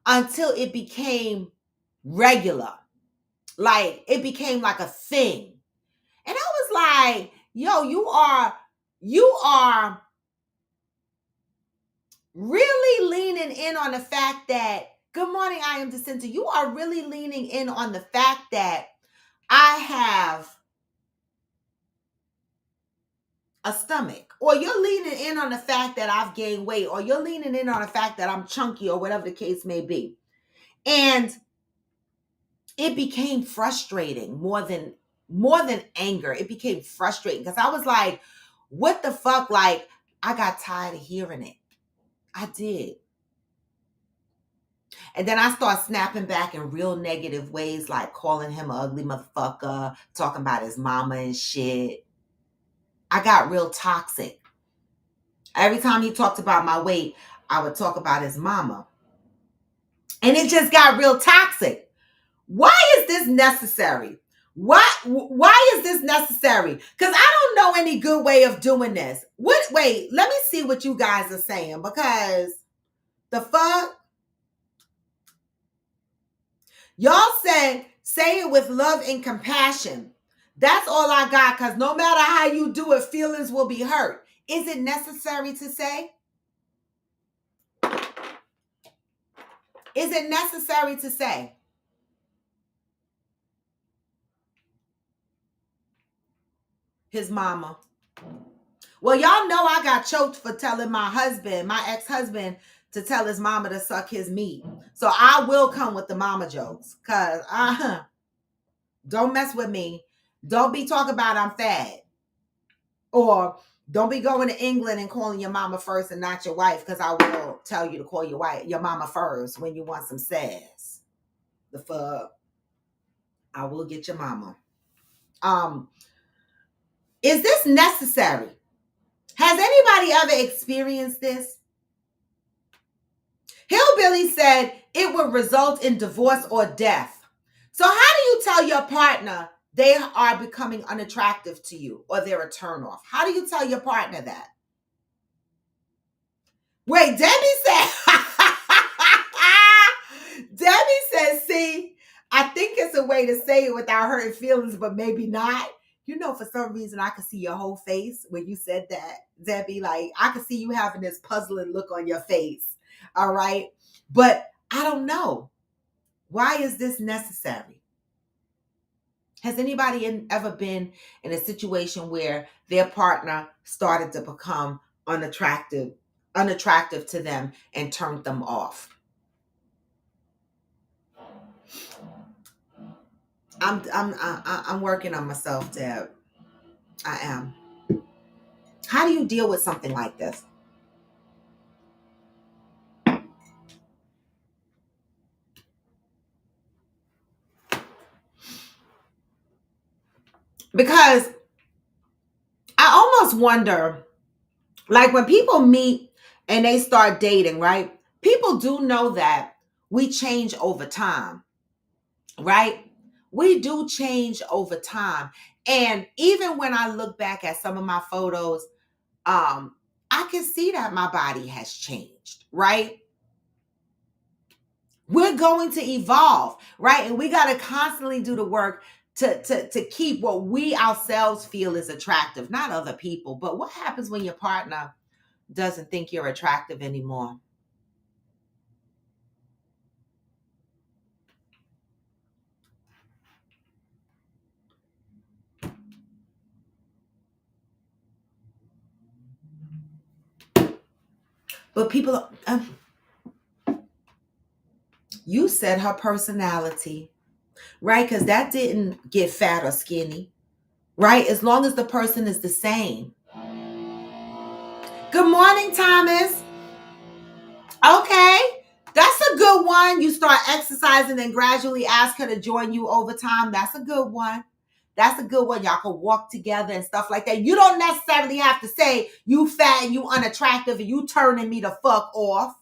until it became regular. Like, it became like a thing. And I was like, yo, you are really leaning in on the fact that, good morning, I am Jacinta. You are really leaning in on the fact that I have a stomach, or you're leaning in on the fact that I've gained weight, or you're leaning in on the fact that I'm chunky, or whatever the case may be. And it became frustrating more than anger. It became frustrating because I was like, what the fuck? Like, I got tired of hearing it. I did. And then I start snapping back in real negative ways, like calling him an ugly motherfucker, talking about his mama and shit. I got real toxic. Every time he talked about my weight, I would talk about his mama. And it just got real toxic. Why is this necessary? Why is this necessary? Because I don't know any good way of doing this. Wait, let me see what you guys are saying, because the fuck? Y'all said, say it with love and compassion. That's all I got, because no matter how you do it, feelings will be hurt. Is it necessary to say? Is it necessary to say? His mama. Well, y'all know I got choked for telling my ex-husband, to tell his mama to suck his meat. So I will come with the mama jokes, because don't mess with me. Don't be talking about I'm fat. Or don't be going to England and calling your mama first and not your wife, because I will tell you to call your mama first when you want some sass. The fuck? I will get your mama. Is this necessary? Has anybody ever experienced this? Hillbilly said it would result in divorce or death. So how do you tell your partner they are becoming unattractive to you or they're a turnoff? How do you tell your partner that? Wait, Debbie said, Debbie says, see, I think it's a way to say it without hurting feelings, but maybe not. You know, for some reason, I could see your whole face when you said that, Debbie. Like, I could see you having this puzzling look on your face. All right. But I don't know. Why is this necessary? Has anybody ever been in a situation where their partner started to become unattractive to them and turned them off? I'm working on myself, Deb. I am. How do you deal with something like this? Because I almost wonder, like when people meet and they start dating, right? People do know that we change over time, right? We do change over time. And even when I look back at some of my photos, I can see that my body has changed, right? We're going to evolve, right? And we got to constantly do the work to keep what we ourselves feel is attractive, not other people. But what happens when your partner doesn't think you're attractive anymore? But people, you said her personality, right? Because that didn't get fat or skinny, right? As long as the person is the same. Good morning, Thomas. Okay. That's a good one. You start exercising and gradually ask her to join you over time. That's a good one. That's a good one. Y'all can walk together and stuff like that. You don't necessarily have to say you fat and you unattractive and you turning me the fuck off.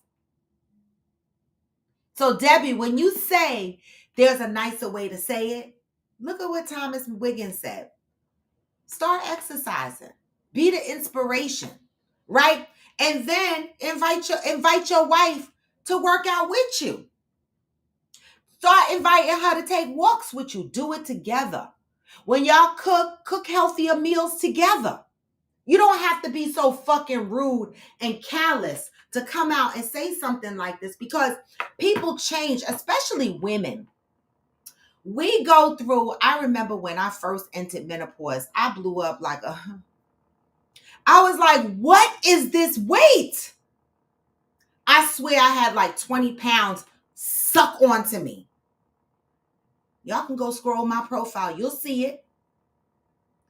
So Debbie, when you say there's a nicer way to say it, look at what Thomas Wiggins said. Start exercising. Be the inspiration, right? And then invite your wife to work out with you. Start inviting her to take walks with you. Do it together. When y'all cook healthier meals together. You don't have to be so fucking rude and callous to come out and say something like this, because people change, especially women. We go through, I remember when I first entered menopause, I blew up like I was like, what is this weight? I swear I had like 20 pounds suck onto me. Y'all can go scroll my profile. You'll see it.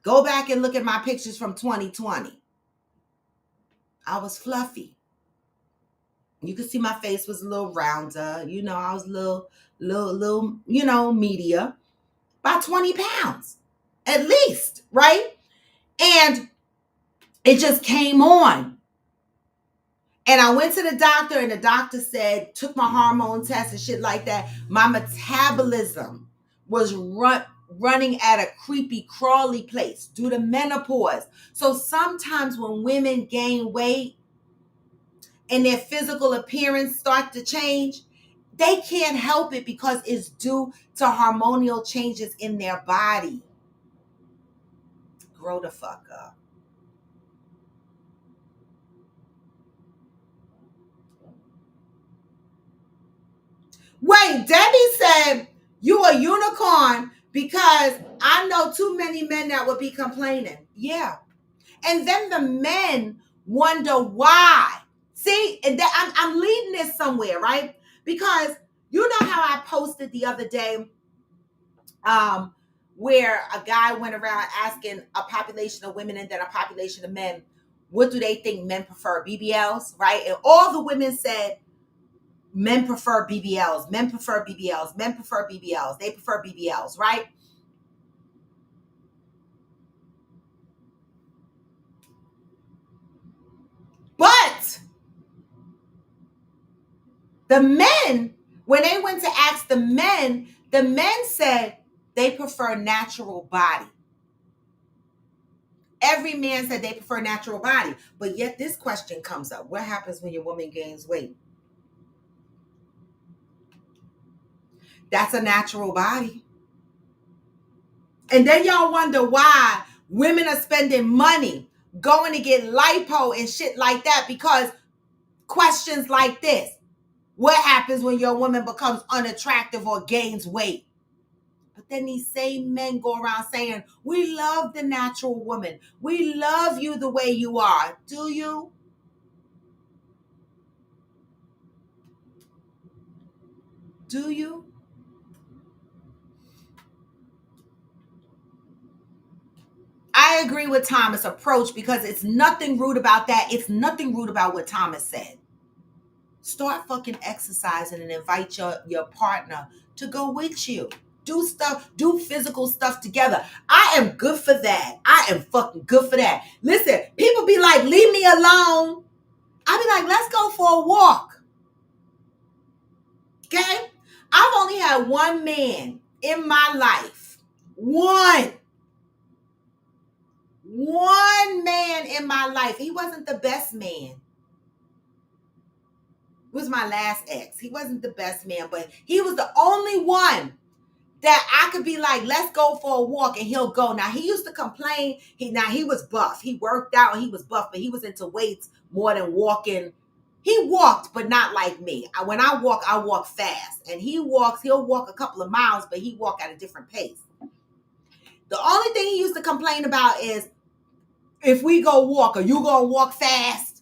Go back and look at my pictures from 2020. I was fluffy. You could see my face was a little rounder. I was a little, media, about 20 pounds at least, right? And it just came on. And I went to the doctor, and the doctor said, took my hormone test and shit like that. My metabolism was running at a creepy, crawly place due to menopause. So sometimes when women gain weight and their physical appearance start to change, they can't help it because it's due to hormonal changes in their body. Grow the fuck up. Wait, Debbie said you a unicorn because I know too many men that would be complaining. Yeah. And then the men wonder why. See, and I'm leading this somewhere, right? Because you know how I posted the other day where a guy went around asking a population of women and then a population of men, what do they think men prefer, BBLs, right? And all the women said, men prefer BBLs, men prefer BBLs, men prefer BBLs, they prefer BBLs, right? But the men, when they went to ask the men said they prefer natural body. Every man said they prefer natural body. But yet this question comes up. What happens when your woman gains weight? That's a natural body. And then y'all wonder why women are spending money going to get lipo and shit like that, because questions like this. What happens when your woman becomes unattractive or gains weight? But then these same men go around saying, we love the natural woman. We love you the way you are. Do you? Do you? I agree with Thomas' approach because it's nothing rude about that. It's nothing rude about what Thomas said. Start fucking exercising and invite your partner to go with you. Do stuff, do physical stuff together. I am good for that. I am fucking good for that. Listen, people be like, leave me alone. I be like, let's go for a walk. Okay? I've only had one man in my life. One man in my life. He wasn't the best man. It was my last ex. He wasn't the best man, but he was the only one that I could be like, let's go for a walk, and he'll go. Now, he used to complain. He was buff. He worked out and he was buff, but he was into weights more than walking. He walked, but not like me. When I walk fast. And he'll walk a couple of miles, but he walk at a different pace. The only thing he used to complain about is, if we go walk, are you going to walk fast?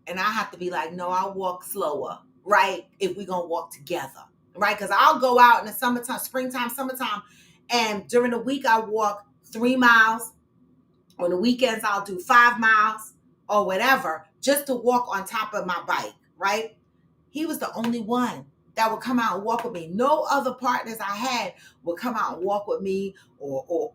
And I have to be like, no, I'll walk slower, right? If we're going to walk together, right? Because I'll go out in the summertime, springtime, summertime, and during the week I walk 3 miles. On the weekends, I'll do 5 miles or whatever, just to walk on top of my bike, right? He was the only one that would come out and walk with me. No other partners I had would come out and walk with me, or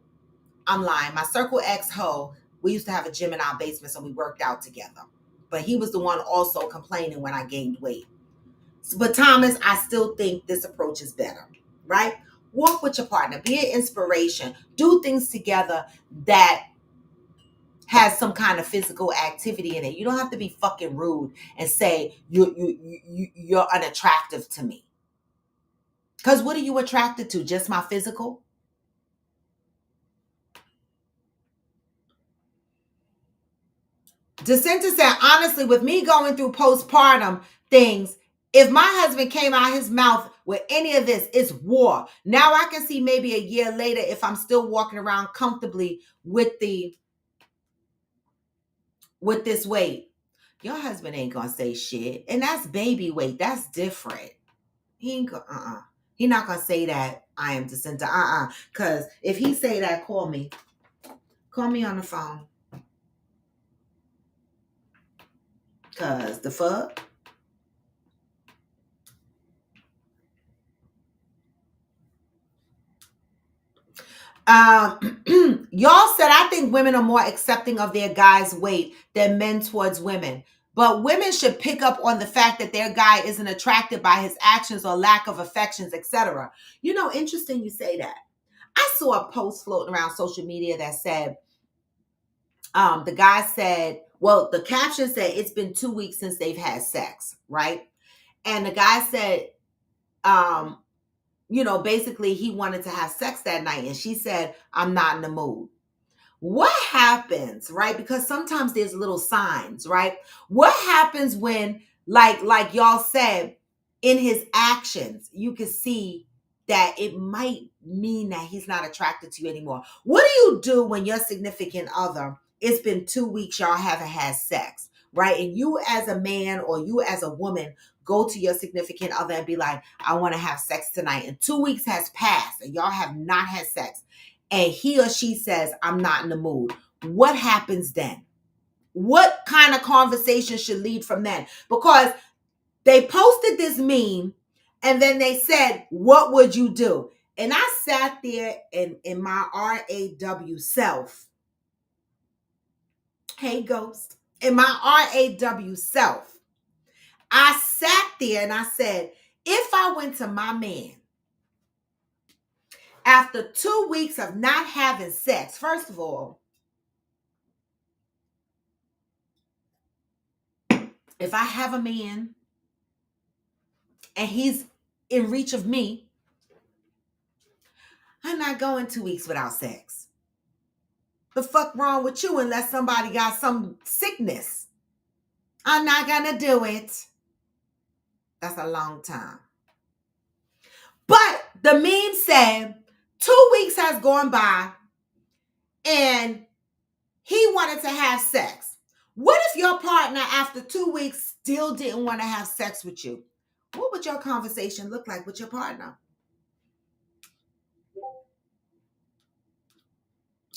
I'm lying. My Circle X hoe, we used to have a gym in our basement, so we worked out together. But he was the one also complaining when I gained weight. But Thomas, I still think this approach is better, right? Walk with your partner, be an inspiration, do things together that has some kind of physical activity in it. You don't have to be fucking rude and say you're unattractive to me. Because what are you attracted to? Just my physical? Jacinta said, honestly, with me going through postpartum things, if my husband came out his mouth with any of this, it's war. Now I can see maybe a year later if I'm still walking around comfortably with this weight. Your husband ain't gonna say shit. And that's baby weight. That's different. He ain't gonna, He not gonna say that I am Jacinta. Because if he say that, call me. Call me on the phone. Because the fuck? Y'all said, I think women are more accepting of their guys' weight than men towards women. But women should pick up on the fact that their guy isn't attracted by his actions or lack of affections, etc. You know, interesting you say that. I saw a post floating around social media that said, the guy said, well, the caption said it's been 2 weeks since they've had sex, right? And the guy said, um, basically he wanted to have sex that night. And she said, I'm not in the mood. What happens, right? Because sometimes there's little signs, right? What happens when, like y'all said, in his actions, you can see that it might mean that he's not attracted to you anymore. What do you do when your significant other, it's been 2 weeks, y'all haven't had sex, right? And you as a man or you as a woman go to your significant other and be like, I want to have sex tonight. And 2 weeks has passed and y'all have not had sex. And he or she says, I'm not in the mood. What happens then? What kind of conversation should lead from then? Because they posted this meme and then they said, what would you do? And I sat there in my RAW self. Hey, ghost. In my RAW self, I sat there and I said, if I went to my man after 2 weeks of not having sex, first of all, if I have a man and he's in reach of me, I'm not going 2 weeks without sex. The fuck wrong with you unless somebody got some sickness? I'm not gonna do it. That's a long time. But the meme said 2 weeks has gone by and he wanted to have sex. What if your partner after 2 weeks still didn't want to have sex with you? What would your conversation look like with your partner?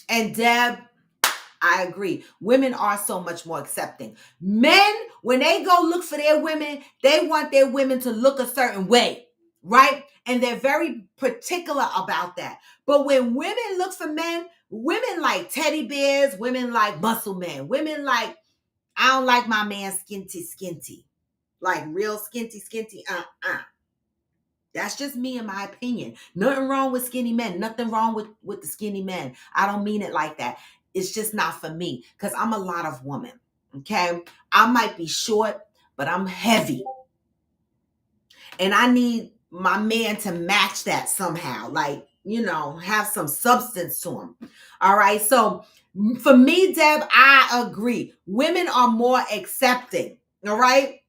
And Deb, I agree. Women are so much more accepting. Men, when they go look for their women, they want their women to look a certain way, right? And they're very particular about that. But when women look for men, women like teddy bears, women like muscle men, women like, I don't like my man skinty, like real skinty, That's just me in my opinion. Nothing wrong with skinny men. Nothing wrong with the skinny men. I don't mean it like that. It's just not for me because I'm a lot of woman. Okay. I might be short, but I'm heavy. And I need my man to match that somehow. Like, have some substance to him. All right. So for me, Deb, I agree. Women are more accepting. All right.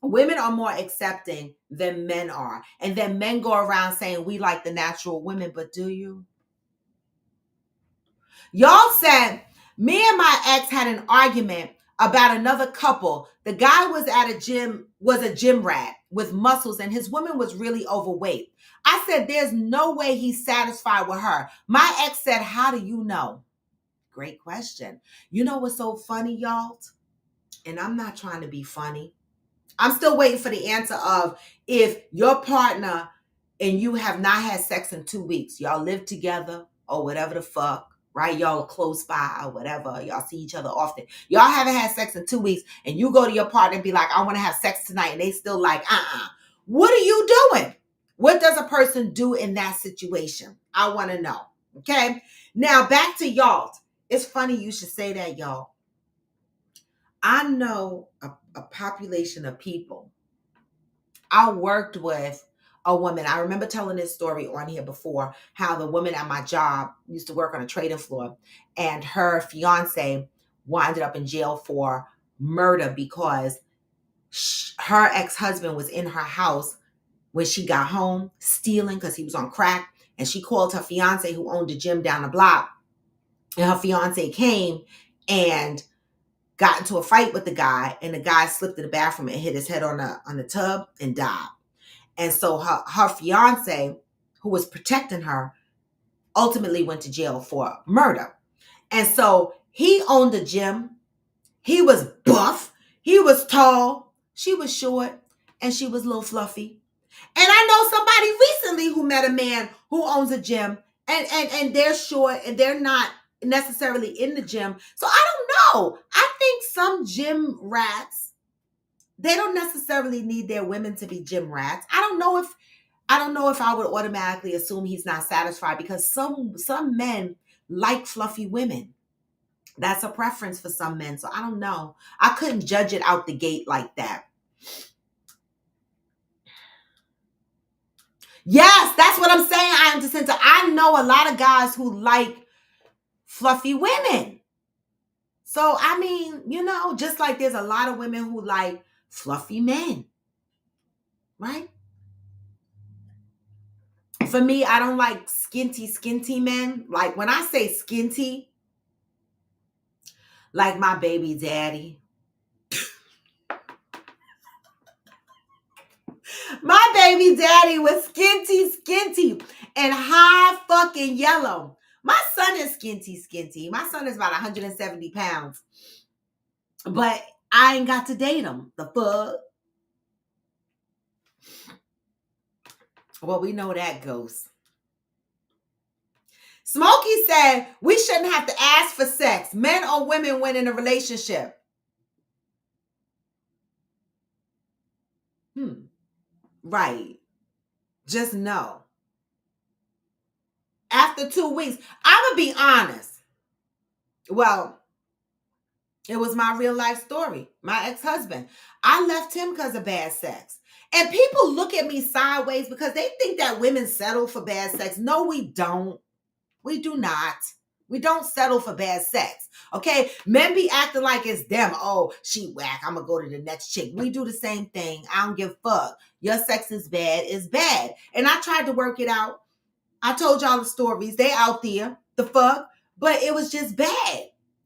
Women are more accepting than men are. And then men go around saying we like the natural women, but do you? Y'all said me and my ex had an argument about another couple. The guy was a gym rat with muscles and his woman was really overweight. I said, there's no way he's satisfied with her. My ex said, how do you know? Great question. You know what's so funny, y'all? And I'm not trying to be funny. I'm still waiting for the answer of if your partner and you have not had sex in 2 weeks, y'all live together or whatever the fuck, right? Y'all are close by or whatever. Y'all see each other often. Y'all haven't had sex in 2 weeks and you go to your partner and be like, I want to have sex tonight. And they still like, What are you doing? What does a person do in that situation? I want to know. Okay. Now back to y'all. It's funny you should say that, y'all. I know a population of people. I worked with a woman. I remember telling this story on here before, how the woman at my job used to work on a trading floor and her fiance wound up in jail for murder because her ex-husband was in her house when she got home stealing because he was on crack. And she called her fiance who owned a gym down the block. And her fiance came and got into a fight with the guy, and the guy slipped in the bathroom and hit his head on the tub and died. And so her fiance, who was protecting her, ultimately went to jail for murder. And so he owned a gym. He was buff. He was tall. She was short, and she was a little fluffy. And I know somebody recently who met a man who owns a gym, And they're short and they're not necessarily in the gym. So I don't know. I think some gym rats, they don't necessarily need their women to be gym rats. I don't know if I would automatically assume he's not satisfied, because some men like fluffy women. That's a preference for some men. So I don't know. I couldn't judge it out the gate like that. Yes, that's what I'm saying. I am Jacinta. I know a lot of guys who like fluffy women. So I mean, just like there's a lot of women who like fluffy men, right? For me, I don't like skinty men. Like when I say skinty, like my baby daddy. My baby daddy was skinty, and high fucking yellow. My son is skinty. My son is about 170 pounds. But I ain't got to date him. The fuck? Well, we know that goes. Smokey said we shouldn't have to ask for sex, men or women, when in a relationship. Right. Just know. After 2 weeks, I'm going to be honest. Well, it was my real life story. My ex-husband. I left him because of bad sex. And people look at me sideways because they think that women settle for bad sex. No, we don't. We do not. We don't settle for bad sex. Okay? Men be acting like it's them. Oh, she whack. I'm going to go to the next chick. We do the same thing. I don't give a fuck. Your sex is bad. It's bad. And I tried to work it out. I told y'all the stories. They out there. The fuck? But it was just bad.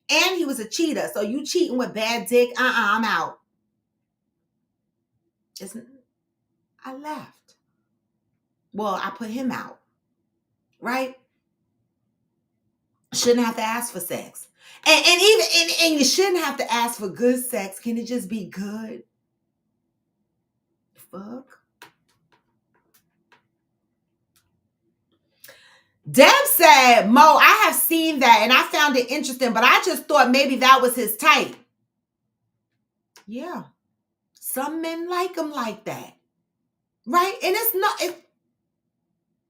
And he was a cheater. So you cheating with bad dick? I'm out. I left. Well, I put him out. Right? Shouldn't have to ask for sex. And you shouldn't have to ask for good sex. Can it just be good? Fuck. Deb said, Mo, I have seen that and I found it interesting, but I just thought maybe that was his type. Yeah. Some men like him like that. Right? And it's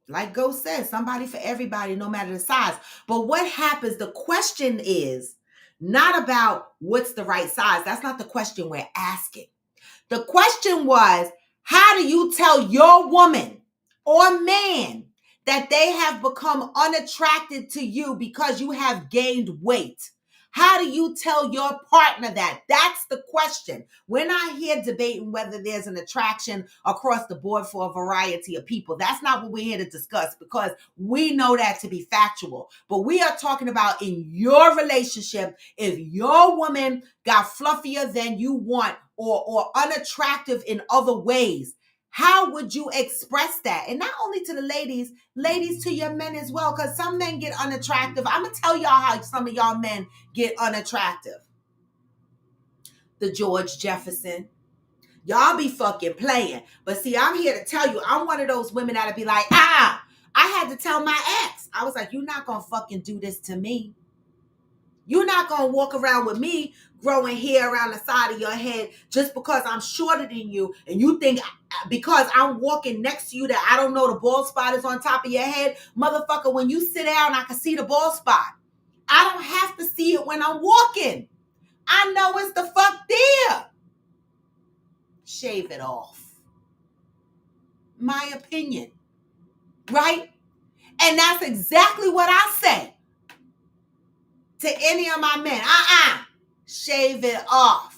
like Ghost says, somebody for everybody, no matter the size. But what happens, the question is not about what's the right size. That's not the question we're asking. The question was, how do you tell your woman or man that they have become unattracted to you because you have gained weight? How do you tell your partner that? That's the question. We're not here debating whether there's an attraction across the board for a variety of people. That's not what we're here to discuss, because we know that to be factual. But we are talking about in your relationship, if your woman got fluffier than you want or unattractive in other ways, how would you express that? And not only to the ladies to your men as well, because some men get unattractive. I'm going to tell y'all how some of y'all men get unattractive. The George Jefferson. Y'all be fucking playing. But see, I'm here to tell you, I'm one of those women that'll be like, I had to tell my ex. I was like, you're not going to fucking do this to me. You're not going to walk around with me growing hair around the side of your head just because I'm shorter than you, and you think because I'm walking next to you that I don't know the bald spot is on top of your head. Motherfucker, when you sit down, I can see the bald spot. I don't have to see it when I'm walking. I know it's the fuck there. Shave it off. My opinion. Right? And that's exactly what I say to any of my men. Shave it off.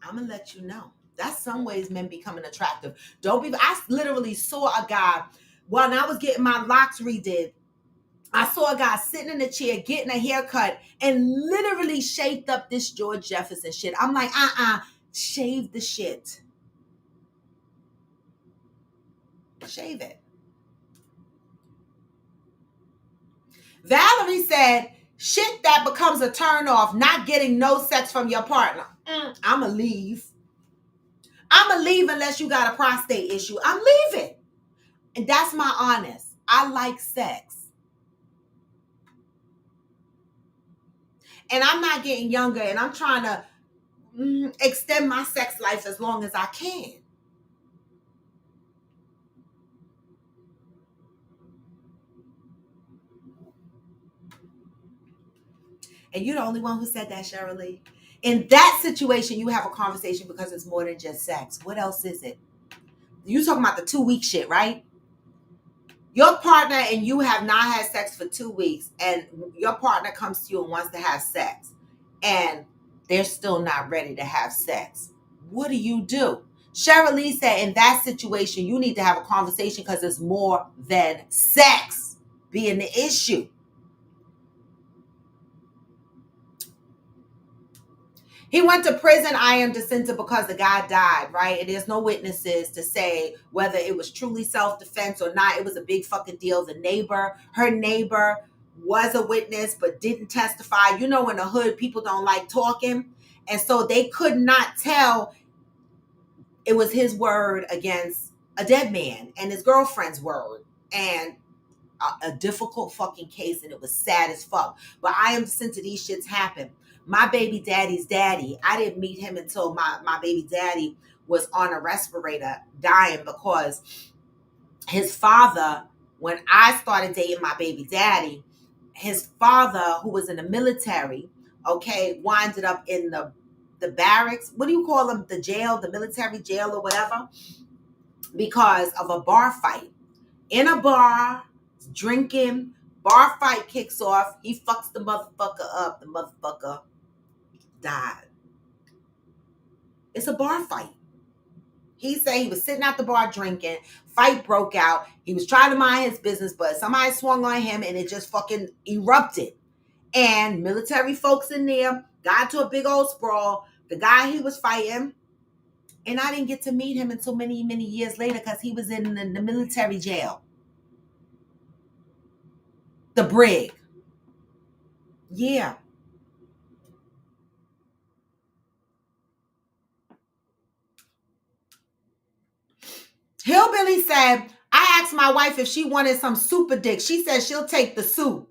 I'm going to let you know. That's some ways men becoming attractive. I literally saw a guy when I was getting my locks redid. I saw a guy sitting in a chair getting a haircut and literally shaved up this George Jefferson shit. I'm like, shave the shit. Shave it. Valerie said, shit that becomes a turn off, not getting no sex from your partner. I'ma leave. I'm going to leave unless you got a prostate issue. I'm leaving. And that's my honest. I like sex. And I'm not getting younger, and I'm trying to extend my sex life as long as I can. And you're the only one who said that, Shirley. In that situation, you have a conversation because it's more than just sex. What else is it? You talking about the 2-week shit, right? Your partner and you have not had sex for 2 weeks, and your partner comes to you and wants to have sex, and they're still not ready to have sex. What do? Cheryl Lee said in that situation, you need to have a conversation because it's more than sex being the issue. He went to prison, I am dissenter, because the guy died, right? And there's no witnesses to say whether it was truly self-defense or not. It was a big fucking deal. Her neighbor was a witness but didn't testify. You know, in the hood, people don't like talking. And so they could not tell it was his word against a dead man and his girlfriend's word. And a difficult fucking case, and it was sad as fuck. But I am dissenter, these shits happen. My baby daddy's daddy, I didn't meet him until my baby daddy was on a respirator dying, because his father, when I started dating my baby daddy, his father, who was in the military, okay, winded up in the barracks. What do you call them? The jail, the military jail or whatever, because of a bar fight. In a bar, drinking, bar fight kicks off. He fucks the motherfucker up. The motherfucker died. It's a bar fight. He said he was sitting at the bar drinking. Fight broke out. He was trying to mind his business, but somebody swung on him and it just fucking erupted. And military folks in there got to a big old sprawl. The guy he was fighting, and I didn't get to meet him until many, many years later because he was in the military jail. The brig. Yeah. Hillbilly said, I asked my wife if she wanted some super dick. She said she'll take the soup.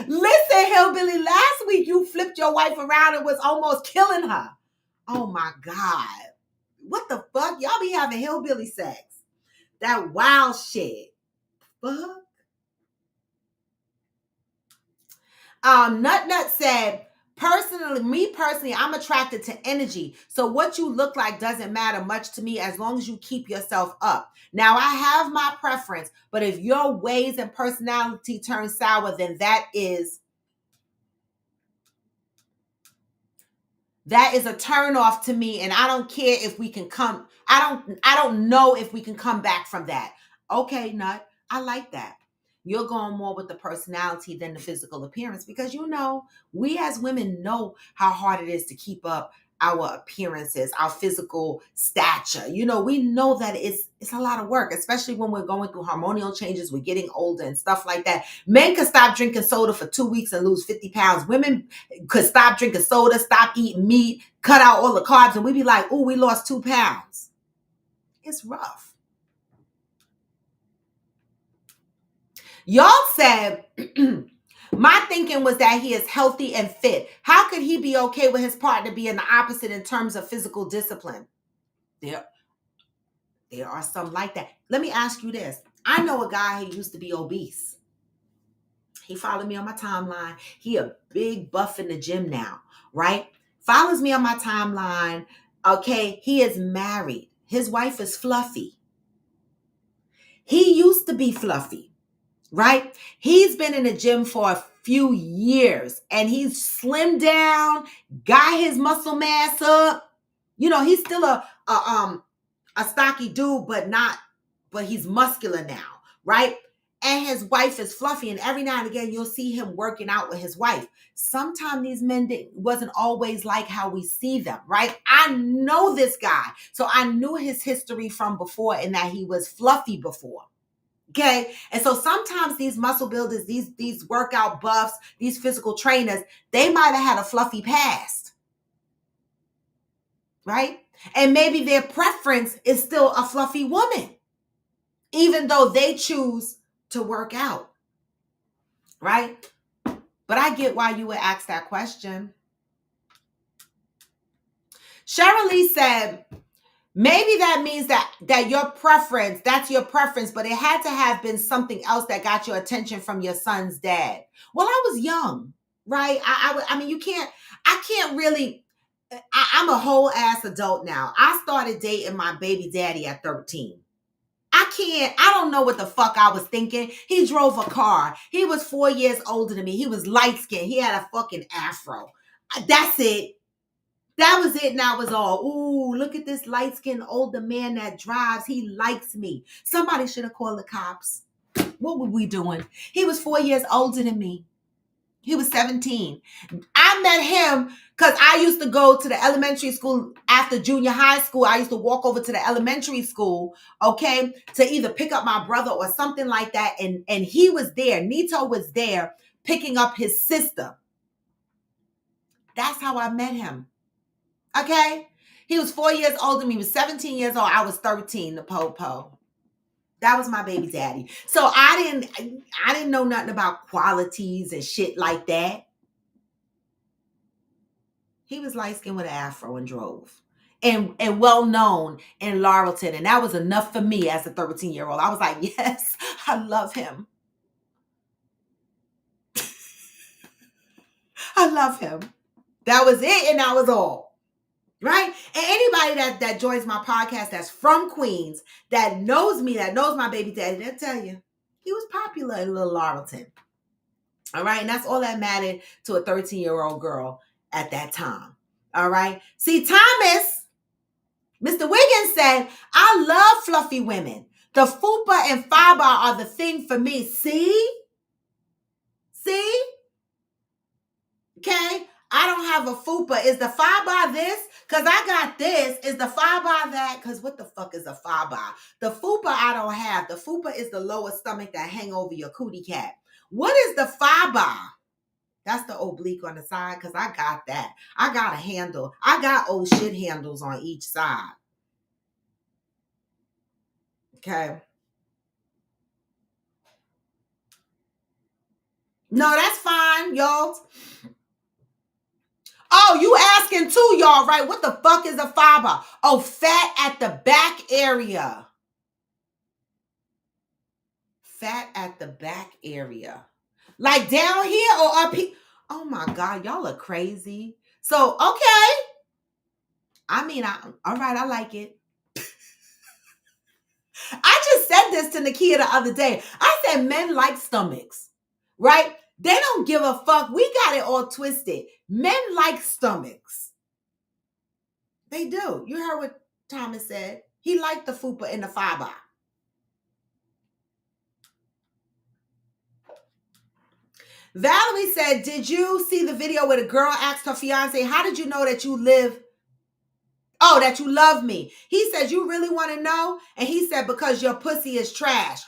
Listen, Hillbilly, last week you flipped your wife around and was almost killing her. Oh my God. What the fuck? Y'all be having hillbilly sex. That wild shit. Fuck. Nut said, me personally, I'm attracted to energy. So what you look like doesn't matter much to me as long as you keep yourself up. Now, I have my preference, but if your ways and personality turn sour, then that is a turn off to me, and I don't care if we can come. I don't know if we can come back from that. Okay, Nut, I like that. You're going more with the personality than the physical appearance, because we as women know how hard it is to keep up our appearances, our physical stature. We know that it's a lot of work, especially when we're going through hormonal changes, we're getting older and stuff like that. Men can stop drinking soda for 2 weeks and lose 50 pounds. Women could stop drinking soda, stop eating meat, cut out all the carbs, and we'd be like, oh, we lost 2 pounds. It's rough. Y'all said, my thinking was that he is healthy and fit. How could he be okay with his partner being the opposite in terms of physical discipline? There are some like that. Let me ask you this. I know a guy who used to be obese. He followed me on my timeline. He a big buff in the gym now, right? Follows me on my timeline. Okay, he is married. His wife is fluffy. He used to be fluffy. Right? He's been in the gym for a few years and he's slimmed down, got his muscle mass up. He's still a stocky dude, but he's muscular now, right? And his wife is fluffy, and every now and again you'll see him working out with his wife. Sometimes these men wasn't always like how we see them, right? I know this guy, so I knew his history from before, and that he was fluffy before. Okay. And so sometimes these muscle builders, these workout buffs, these physical trainers, they might have had a fluffy past. right? And maybe their preference is still a fluffy woman, even though they choose to work out, right? But I get why you would ask that question. Cheryl Lee said, maybe that means that your preference, that's your preference, but it had to have been something else that got your attention from your son's dad. Well, I was young, right? I mean, I can't really, I'm a whole ass adult now. I started dating my baby daddy at 13. I don't know what the fuck I was thinking. He drove a car. He was 4 years older than me. He was light skinned. He had a fucking afro. That's it. That was it, and I was all, ooh, look at this light-skinned older man that drives. He likes me. Somebody should have called the cops. What were we doing? He was 4 years older than me. He was 17. I met him because I used to go to the elementary school after junior high school. I used to walk over to the elementary school, okay, to either pick up my brother or something like that. And he was there. Nito was there picking up his sister. That's how I met him. Okay? He was 4 years older than me. He was 17 years old. I was 13, the po-po. That was my baby daddy. So I didn't know nothing about qualities and shit like that. He was light-skinned with an afro and drove. And well known in Laurelton. And that was enough for me as a 13-year-old. I was like, yes, I love him. I love him. That was it, and that was all. Right? And anybody that joins my podcast that's from Queens, that knows me, that knows my baby daddy, they'll tell you, he was popular in Little Laurelton. All right? And that's all that mattered to a 13-year-old girl at that time. All right? See, Thomas, Mr. Wiggins said, I love fluffy women. The fupa and fiber are the thing for me. See? Okay? I don't have a fupa. Is the fiber this? Because I got this. Is the fiber that? Because what the fuck is a fiber? The fupa I don't have. The fupa is the lower stomach that hang over your cootie cat. What is the fiber? That's the oblique on the side, because I got that. I got a handle. I got old shit handles on each side. Okay. No, that's fine, y'all. Oh, you asking too, y'all, right? What the fuck is a fiber? Oh, fat at the back area. Fat at the back area. Like down here or up here? Oh my God, y'all are crazy. So, okay. I mean, all right, I like it. I just said this to Nakia the other day. I said men like stomachs, right? They don't give a fuck. We got it all twisted. Men like stomachs. They do. You heard what Thomas said. He liked the fupa and the fiber. Valerie said, did you see the video where the girl asked her fiance, how did you know that you live? Oh, that you love me. He said, you really want to know? And he said, because your pussy is trash.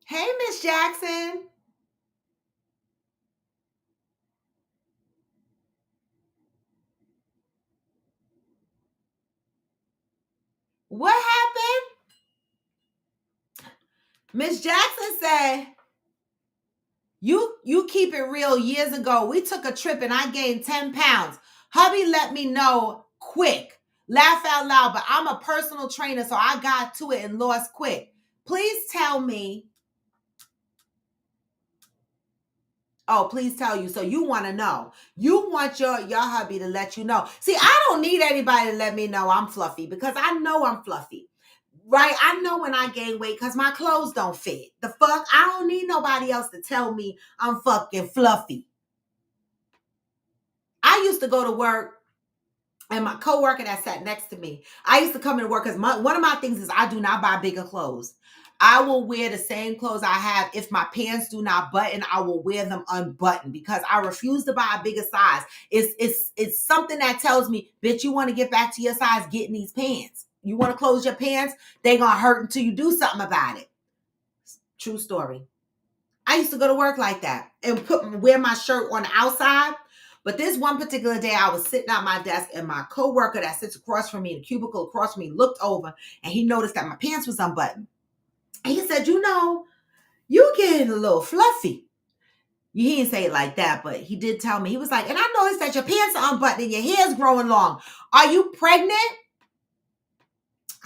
Hey, Miss Jackson. What happened? Miss Jackson said, you keep it real. Years ago, we took a trip and I gained 10 pounds. Hubby let me know quick. Laugh out loud, but I'm a personal trainer, so I got to it and lost quick. Please tell me. Oh, please tell you. So you want to know. You want your hubby to let you know. See, I don't need anybody to let me know I'm fluffy, because I know I'm fluffy. Right? I know when I gain weight because my clothes don't fit. The fuck? I don't need nobody else to tell me I'm fucking fluffy. I used to go to work, and my coworker that sat next to me, I used to come into work because one of my things is I do not buy bigger clothes. I will wear the same clothes I have. If my pants do not button, I will wear them unbuttoned, because I refuse to buy a bigger size. It's something that tells me, bitch, you want to get back to your size, get in these pants. You want to close your pants, they gonna hurt until you do something about it. True story. I used to go to work like that and wear my shirt on the outside. But this one particular day, I was sitting at my desk and my coworker that sits across from me, in the cubicle across from me, looked over and he noticed that my pants was unbuttoned. And he said, you getting a little fluffy. He didn't say it like that, but he did tell me. He was like, and I noticed that your pants are unbuttoned and your hair's growing long. Are you pregnant?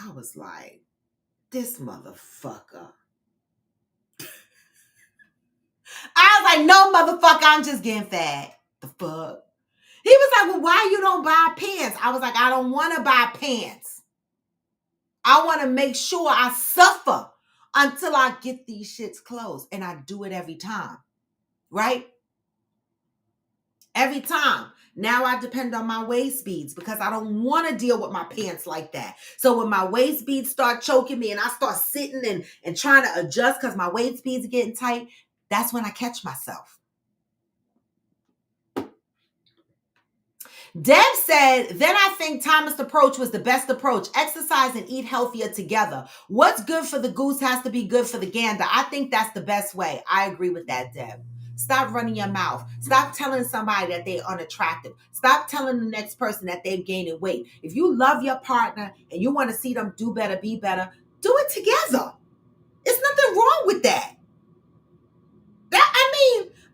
I was like, this motherfucker. I was like, no, motherfucker, I'm just getting fat. The fuck? He was like, well, why you don't buy pants? I was like, I don't want to buy pants. I want to make sure I suffer until I get these shits closed. And I do it every time, right? Every time. Now I depend on my waist beads because I don't want to deal with my pants like that. So when my waist beads start choking me and I start sitting and trying to adjust because my waist beads are getting tight, that's when I catch myself. Deb said, then I think Thomas' approach was the best approach. Exercise and eat healthier together. What's good for the goose has to be good for the gander. I think that's the best way. I agree with that, Deb. Stop running your mouth. Stop telling somebody that they're unattractive. Stop telling the next person that they're gaining weight. If you love your partner and you want to see them do better, be better, do it together. There's nothing wrong with that.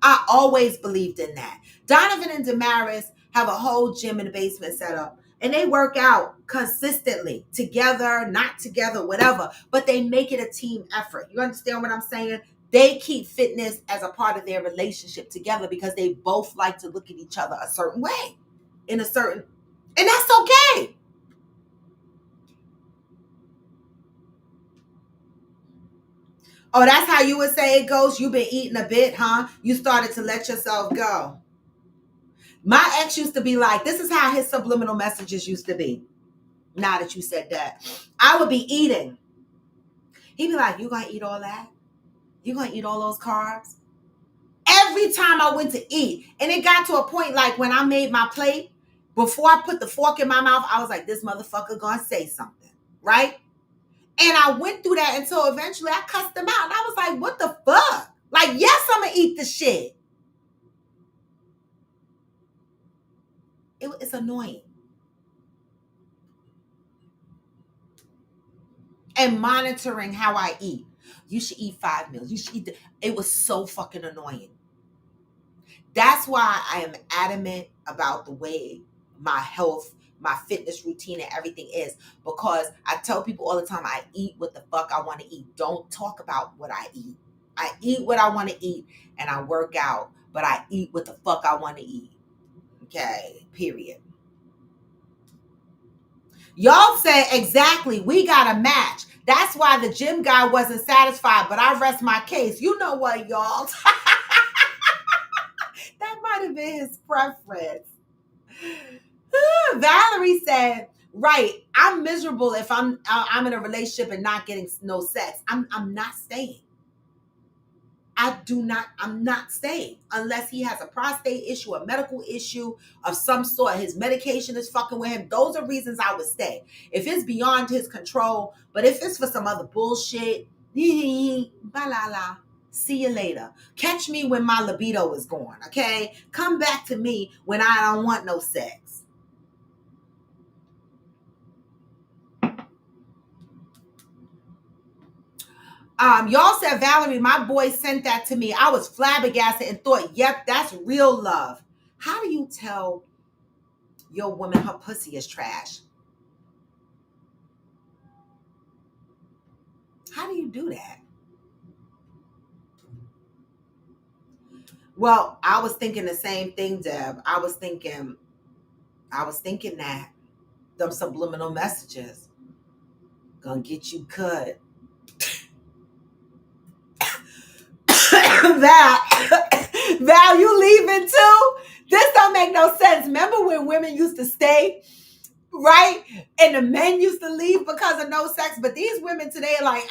I always believed in that. Donovan and Damaris have a whole gym in the basement set up. And they work out consistently, together, not together, whatever. But they make it a team effort. You understand what I'm saying? They keep fitness as a part of their relationship together because they both like to look at each other a certain way. And that's okay. Oh, that's how you would say it goes? You've been eating a bit, huh? You started to let yourself go. My ex used to be like, this is how his subliminal messages used to be. Now that you said that. I would be eating. He'd be like, you gonna eat all that? You gonna eat all those carbs? Every time I went to eat. And it got to a point like when I made my plate, before I put the fork in my mouth, I was like, this motherfucker gonna say something, right? And I went through that until eventually I cussed him out. And I was like, what the fuck? Like, yes, I'm gonna eat the shit. It's annoying. And monitoring how I eat. You should eat 5 meals. You should eat. It was so fucking annoying. That's why I am adamant about the way my health, my fitness routine and everything is. Because I tell people all the time, I eat what the fuck I want to eat. Don't talk about what I eat. I eat what I want to eat and I work out. But I eat what the fuck I want to eat. Okay, period. Y'all said exactly, we got a match. That's why the gym guy wasn't satisfied, but I rest my case. You know what, y'all? That might have been his preference. Valerie said, right, I'm miserable if I'm in a relationship and not getting no sex. I'm not staying. I'm not staying unless he has a prostate issue, a medical issue of some sort. His medication is fucking with him. Those are reasons I would stay. If it's beyond his control, but if it's for some other bullshit, blah, la, la. See you later. Catch me when my libido is gone, okay? Come back to me when I don't want no sex. Y'all said, Valerie, my boy sent that to me. I was flabbergasted and thought, yep, that's real love. How do you tell your woman her pussy is trash? How do you do that? Well, I was thinking the same thing, Deb. I was thinking that them subliminal messages gonna get you cut. Val, you leaving too? This don't make no sense. Remember when women used to stay, right? And the men used to leave because of no sex. But these women today are like,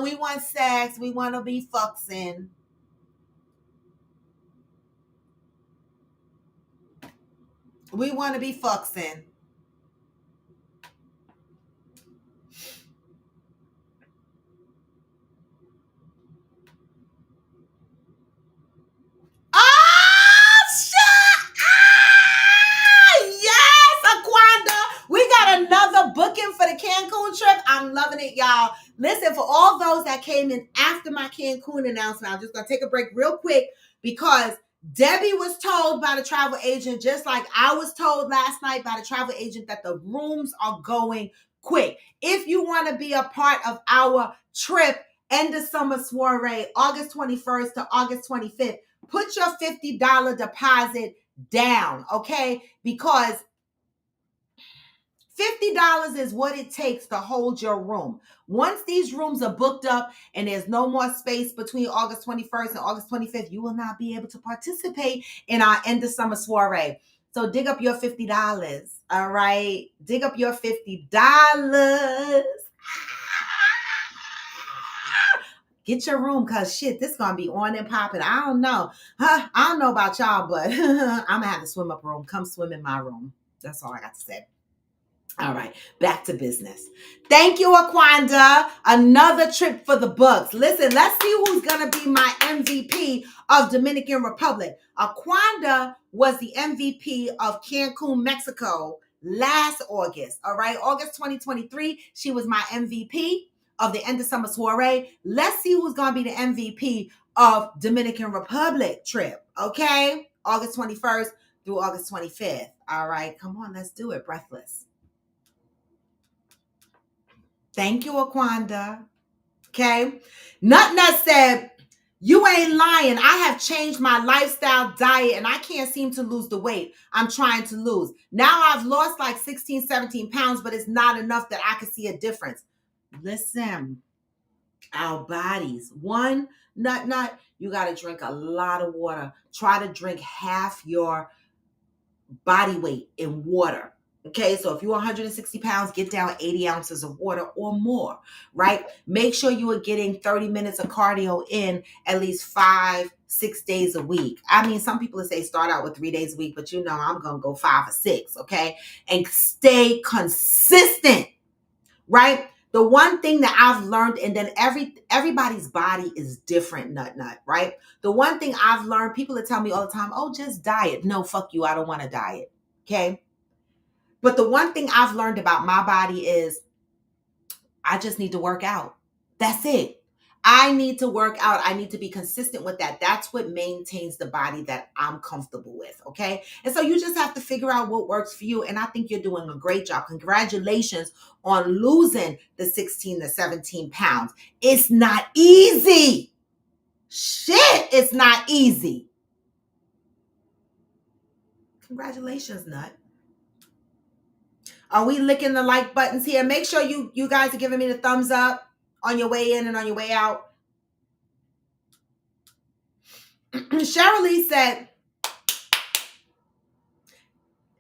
we want sex. We want to be fucksing. We want to be fucksing. y'all. Listen, for all those that came in after my Cancun announcement, I'm just going to take a break real quick because Debbie was told by the travel agent, just like I was told last night by the travel agent, that the rooms are going quick. If you want to be a part of our trip, end of summer soiree, August 21st to August 25th, put your $50 deposit down, okay? Because $50 is what it takes to hold your room. Once these rooms are booked up and there's no more space between August 21st and August 25th, you will not be able to participate in our end of summer soiree. So dig up your $50. All right. Dig up your $50. Get your room, because shit, this gonna be on and popping. I don't know. I don't know about y'all, but I'm gonna have to swim up room. Come swim in my room. That's all I got to say. All right, back to business. Thank you, Aquanda. Another trip for the books. Listen, let's see who's going to be my MVP of Dominican Republic. Aquanda was the MVP of Cancun, Mexico last August. All right, August 2023, she was my MVP of the end of summer soiree. Let's see who's going to be the MVP of Dominican Republic trip. Okay, August 21st through August 25th. All right, come on, let's do it. Breathless. Thank you, Aquanda. Okay. Nut said, you ain't lying. I have changed my lifestyle, diet, and I can't seem to lose the weight I'm trying to lose. Now I've lost like 16, 17 pounds, but it's not enough that I can see a difference. Listen, our bodies. One, Nut, you got to drink a lot of water. Try to drink half your body weight in water. Okay, so if you're 160 pounds, get down 80 ounces of water or more, right? Make sure you are getting 30 minutes of cardio in at least 5-6 days a week. I mean, some people say start out with 3 days a week, but you know, I'm going to go 5 or 6, okay? And stay consistent, right? The one thing that I've learned, and then everybody's body is different, Nut, right? The one thing I've learned, people that tell me all the time, oh, just diet. No, fuck you. I don't want to diet, okay? But the one thing I've learned about my body is I just need to work out. That's it. I need to work out. I need to be consistent with that. That's what maintains the body that I'm comfortable with, okay? And so you just have to figure out what works for you. And I think you're doing a great job. Congratulations on losing the 16 to 17 pounds. It's not easy. Shit, it's not easy. Congratulations, Nut. Are we licking the like buttons here? Make sure you guys are giving me the thumbs up on your way in and on your way out. Cheryl Lee said,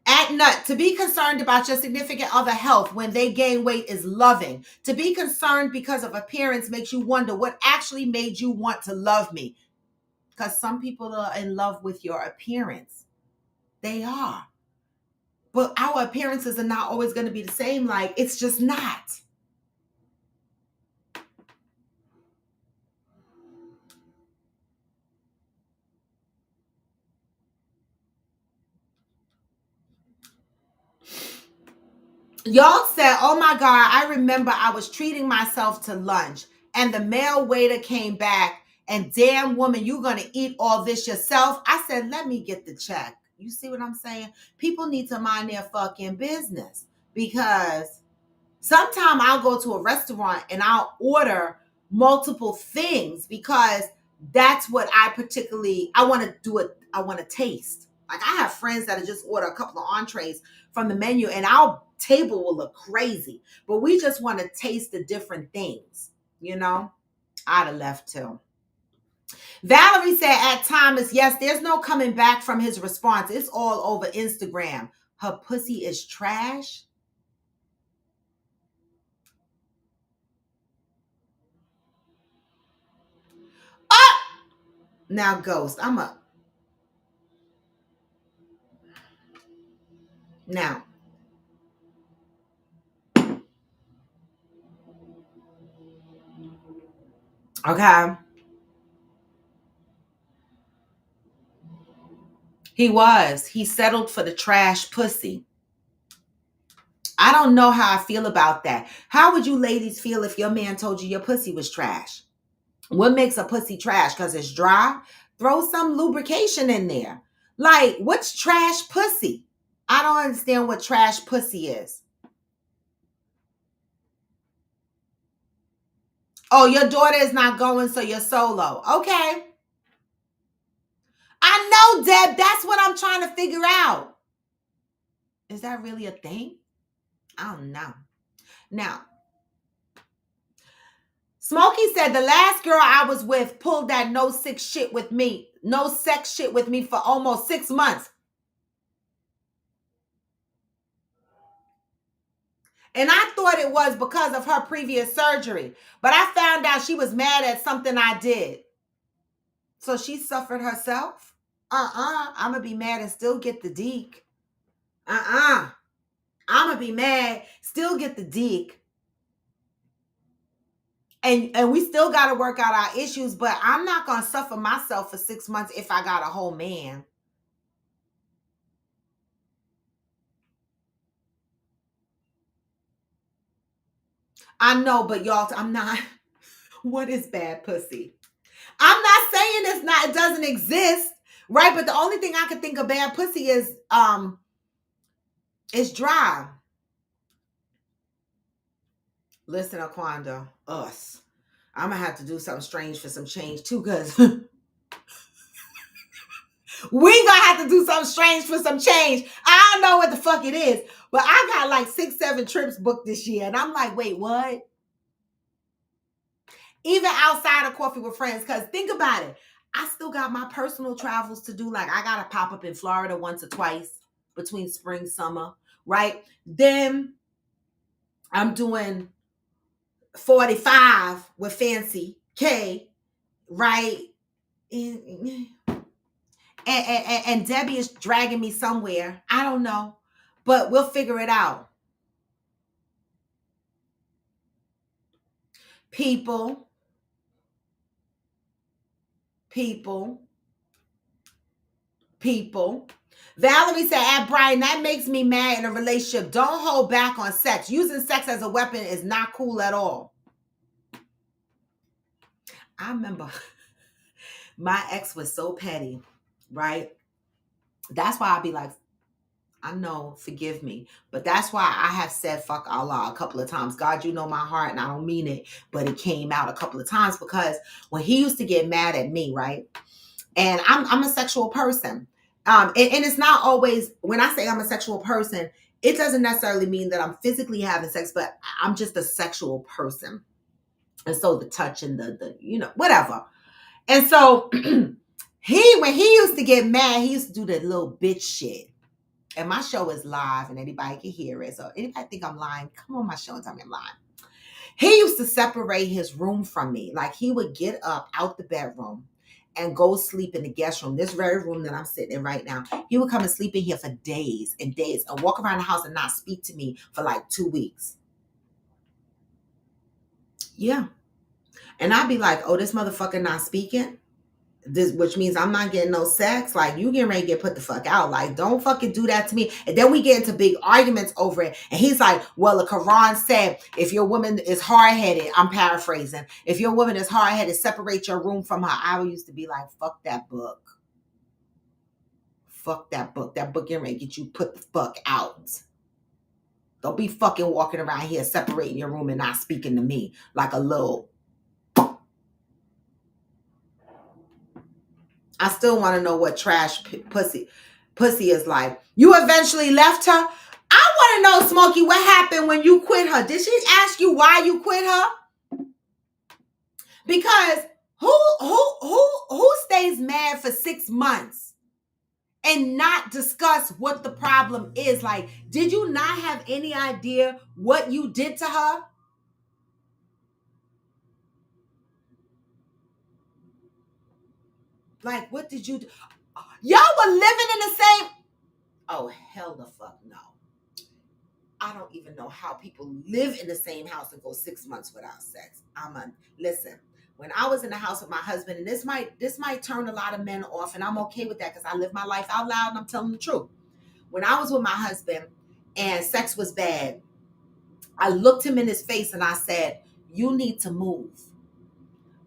at Nut, to be concerned about your significant other health when they gain weight is loving. To be concerned because of appearance makes you wonder what actually made you want to love me. Because some people are in love with your appearance. They are. But our appearances are not always going to be the same. Like, it's just not. Y'all said, oh my God, I remember I was treating myself to lunch and the male waiter came back and damn woman, you going to eat all this yourself? I said, let me get the check. You see what I'm saying? People need to mind their fucking business, because sometimes I'll go to a restaurant and I'll order multiple things because that's what I want to do it. I want to taste. Like, I have friends that just order a couple of entrees from the menu and our table will look crazy, but we just want to taste the different things, you know? I'd have left too. Valerie said at Thomas, yes, there's no coming back from his response. It's all over Instagram. Her pussy is trash. Oh! Now, Ghost, I'm up. Now, okay. He settled for the trash pussy. I don't know how I feel about that. How would you ladies feel if your man told you your pussy was trash? What makes a pussy trash? Because it's dry? Throw some lubrication in there. Like, what's trash pussy? I don't understand what trash pussy is. Oh, your daughter is not going, so you're solo. Okay. I know, Deb. That's what I'm trying to figure out. Is that really a thing? I don't know. Now, Smokey said the last girl I was with pulled that no sex shit with me for almost 6 months. And I thought it was because of her previous surgery. But I found out she was mad at something I did. So she suffered herself? I'm going to be mad and still get the dick. I'm going to be mad, still get the dick. And we still got to work out our issues, but I'm not going to suffer myself for 6 months if I got a whole man. I know, but y'all, I'm not. What is bad pussy? I'm not saying it doesn't exist, right? But the only thing I can think of bad pussy is dry. Listen, Aquanda, us. I'm gonna have to do something strange for some change too, because we gonna have to do something strange for some change. I don't know what the fuck it is, but I got like 6-7 trips booked this year, and I'm like, wait, what? Even outside of coffee with friends, because think about it. I still got my personal travels to do. Like, I got to pop up in Florida once or twice between spring, summer, right? Then I'm doing 45 with Fancy K, right? And Debbie is dragging me somewhere. I don't know, but we'll figure it out. People. Valerie said, Brian, that makes me mad in a relationship. Don't hold back on sex. Using sex as a weapon is not cool at all. I remember my ex was so petty, right? That's why I'd be like, I know, forgive me. But that's why I have said fuck Allah a couple of times. God, you know my heart, and I don't mean it, but it came out a couple of times because when he used to get mad at me, right? And I'm a sexual person. And it's not always, when I say I'm a sexual person, it doesn't necessarily mean that I'm physically having sex, but I'm just a sexual person. And so the touch and the whatever. And so when he used to get mad, he used to do that little bitch shit. And my show is live and anybody can hear it. So anybody think I'm lying, come on my show and tell me I'm lying. He used to separate his room from me. Like, he would get up out the bedroom and go sleep in the guest room, this very room that I'm sitting in right now. He would come and sleep in here for days and days and walk around the house and not speak to me for like 2 weeks. Yeah. And I'd be like, oh, this motherfucker not speaking? This, which means I'm not getting no sex. Like, you getting ready to get put the fuck out. Like, don't fucking do that to me. And then we get into big arguments over it. And he's like, well, the Quran said, if your woman is hard-headed, I'm paraphrasing, if your woman is hard-headed, separate your room from her. I used to be like, fuck that book. Fuck that book. That book getting ready to get you put the fuck out. Don't be fucking walking around here separating your room and not speaking to me like a little. I still want to know what trash pussy is like. You eventually left her? I want to know, Smokey, what happened when you quit her? Did she ask you why you quit her? Because who stays mad for 6 months and not discuss what the problem is? Like, did you not have any idea what you did to her? Like, what did you do? Y'all were living in the same. Oh, hell the fuck no. I don't even know how people live in the same house and go 6 months without sex. Listen, when I was in the house with my husband, and this might turn a lot of men off, and I'm okay with that because I live my life out loud and I'm telling the truth. When I was with my husband and sex was bad, I looked him in his face and I said, you need to move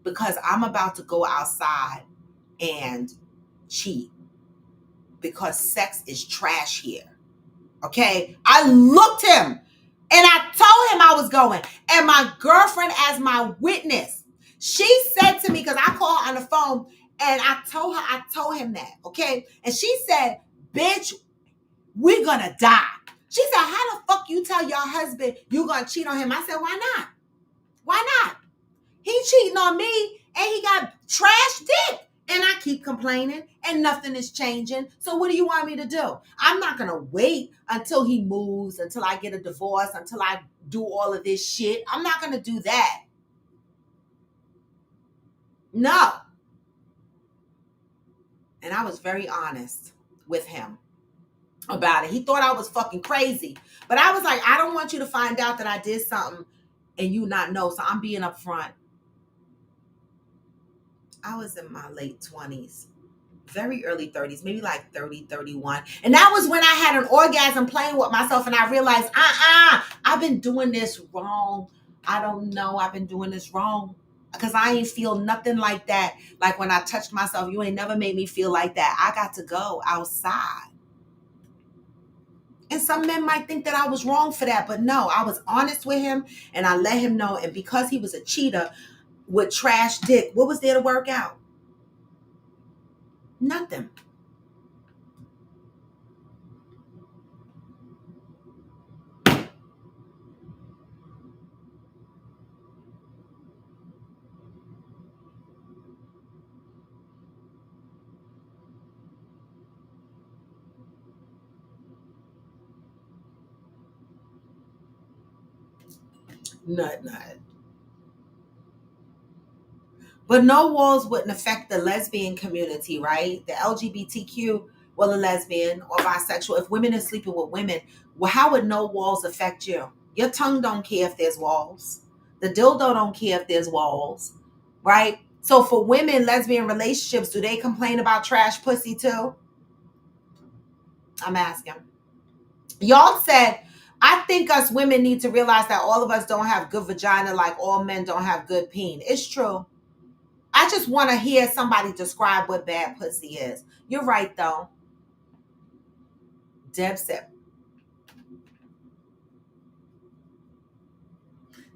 because I'm about to go outside and cheat because sex is trash here. Okay? I looked him and I told him I was going. And my girlfriend, as my witness, she said to me, because I called her on the phone and I told him that. Okay? And she said, bitch, we're gonna die. She said, how the fuck you tell your husband you're gonna cheat on him? I said, why not? Why not? He cheating on me and he got trash dick. And I keep complaining and nothing is changing. So what do you want me to do? I'm not going to wait until he moves, until I get a divorce, until I do all of this shit. I'm not going to do that. No. And I was very honest with him about it. He thought I was fucking crazy. But I was like, I don't want you to find out that I did something and you not know. So I'm being upfront. I was in my late 20s, very early 30s, maybe like 30, 31. And that was when I had an orgasm playing with myself and I realized, I've been doing this wrong. I don't know. I've been doing this wrong because I ain't feel nothing like that. Like when I touched myself, you ain't never made me feel like that. I got to go outside. And some men might think that I was wrong for that, but no, I was honest with him and I let him know. And because he was a cheater with trash dick, what was there to work out? Nothing. Nothing. But no walls wouldn't affect the lesbian community, right? The LGBTQ, well, a lesbian or bisexual. If women are sleeping with women, well, how would no walls affect you? Your tongue don't care if there's walls. The dildo don't care if there's walls, right? So for women, lesbian relationships, do they complain about trash pussy too? I'm asking. Y'all said, I think us women need to realize that all of us don't have good vagina like all men don't have good peen. It's true. I just want to hear somebody describe what bad pussy is. You're right, though. Deb said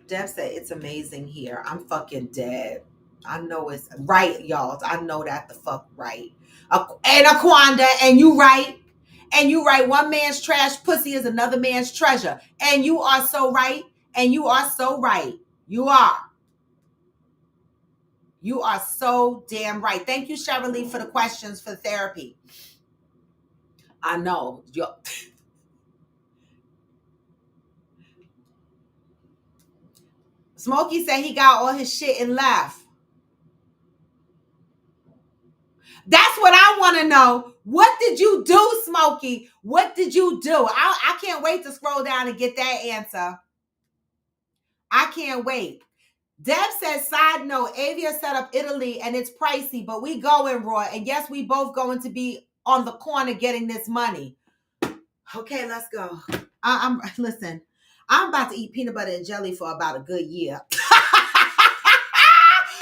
it's amazing here. I'm fucking dead. I know it's right, y'all. I know that the fuck right. And Aquanda, and you right. And you right. One man's trash pussy is another man's treasure. And you are so right. And you are so right. You are. You are so damn right. Thank you, Cheryl, for the questions for therapy. I know. Smokey said he got all his shit and left. That's what I want to know. What did you do, Smokey? What did you do? I can't wait to scroll down and get that answer. I can't wait. Deb says, side note, Avia set up Italy and it's pricey, but we going raw. And yes, we both going to be on the corner getting this money. Okay, let's go. Listen, I'm about to eat peanut butter and jelly for about a good year.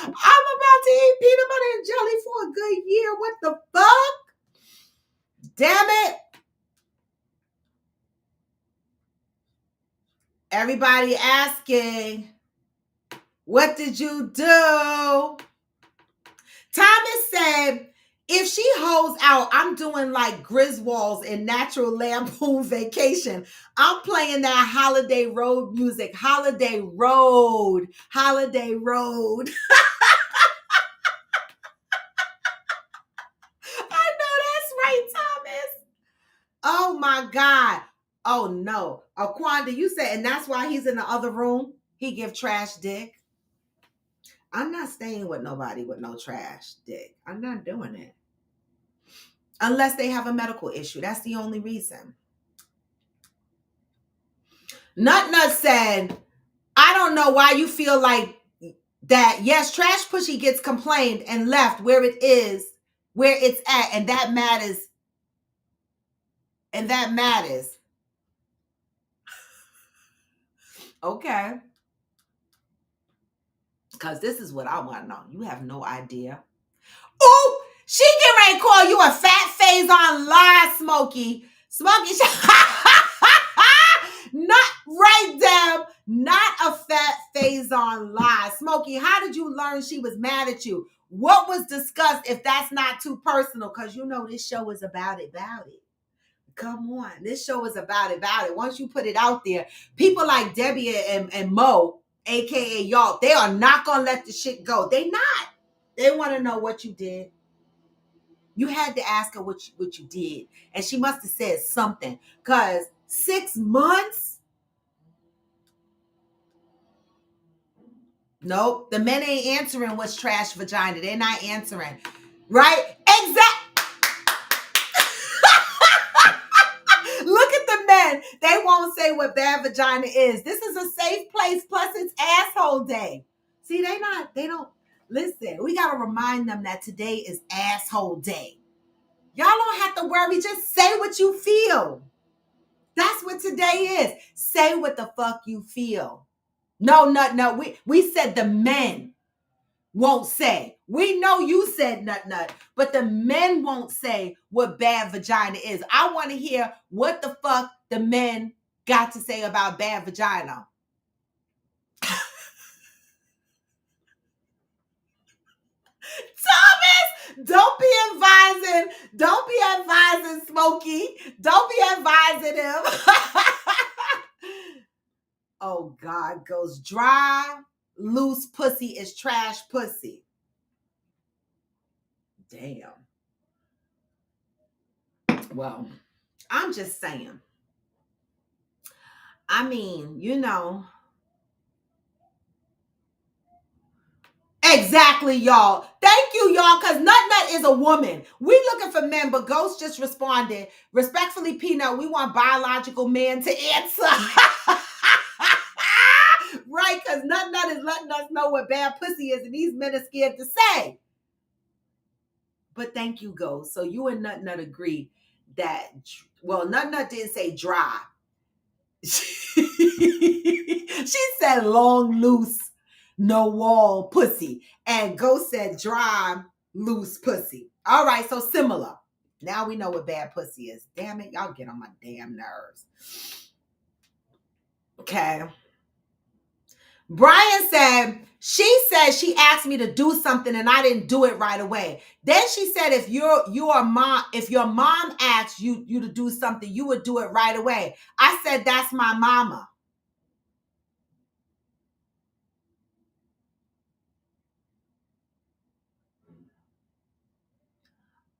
I'm about to eat peanut butter and jelly for a good year. What the fuck? Damn it. Everybody asking, what did you do? Thomas said, if she holds out, I'm doing like Griswolds in Natural Lampoon Vacation. I'm playing that Holiday Road music. Holiday Road. Holiday Road. I know that's right, Thomas. Oh my God. Oh no. Aquanda, you said, and that's why he's in the other room? He give trash dick? I'm not staying with nobody with no trash dick. I'm not doing it. Unless they have a medical issue. That's the only reason. Nut said, I don't know why you feel like that. Yes, trash pushy gets complained and left where it is, where it's at, and that matters. And that matters. Okay. Because this is what I want to know. You have no idea. Ooh, she get ready to call you a fat face on lie, Smokey. Smokey, not right, Deb. Not a fat face on lie. Smokey, how did you learn she was mad at you? What was discussed if that's not too personal? Because you know this show is about it. Come on. This show is about it. Once you put it out there, people like Debbie and Mo, aka y'all, they are not gonna let the shit go. They not. They want to know what you did. You had to ask her what you did. And she must have said something. Because 6 months? Nope. The men ain't answering what's trash vagina. They're not answering. Right? Exactly. Look at the men. They won't say what bad vagina is. This is a safe place. Plus, it's asshole day. See, they don't. Listen, we got to remind them that today is asshole day. Y'all don't have to worry. Just say what you feel. That's what today is. Say what the fuck you feel. No. We said the men won't say. We know you said nut, but the men won't say what bad vagina is. I want to hear what the fuck the men got to say about bad vagina. Thomas, don't be advising Smokey. Don't be advising him. Oh God, goes dry, loose pussy is trash pussy. Damn. Well, I'm just saying. I mean, you know. Exactly, y'all. Thank you, y'all, because Nut is a woman. We looking for men, but Ghost just responded. Respectfully, Peanut, we want biological men to answer. Right, because Nut is letting us know what bad pussy is, and these men are scared to say. But thank you, Ghost. So you and Nut agree that, well, Nut didn't say dry. She said long, loose, no wall pussy. And Ghost said dry, loose pussy. All right, so similar. Now we know what bad pussy is. Damn it, y'all get on my damn nerves. Okay. Brian said she asked me to do something and I didn't do it right away. Then she said if your mom asked you to do something, you would do it right away. I said that's my mama.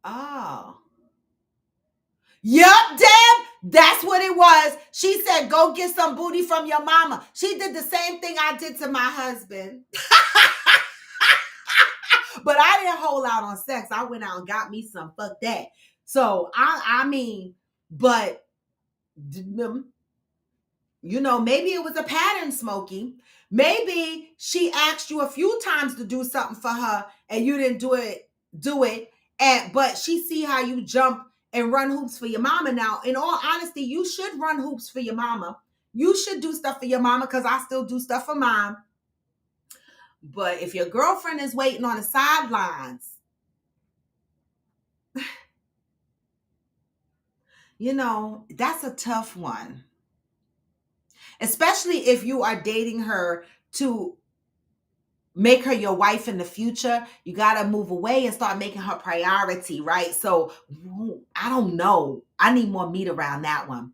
Oh. Yup, Deb. That's what it was. She said, go get some booty from your mama. She did the same thing I did to my husband. But I didn't hold out on sex. I went out and got me some. Fuck that. So, I mean, but, you know, maybe it was a pattern, Smokey. Maybe she asked you a few times to do something for her and you didn't do it. But she see how you jump and run hoops for your mama. Now, in all honesty, you should run hoops for your mama. You should do stuff for your mama because I still do stuff for mine. But if your girlfriend is waiting on the sidelines, you know, that's a tough one. Especially if you are dating her to make her your wife in the future. You got to move away and start making her priority, right? So I don't know. I need more meat around that one.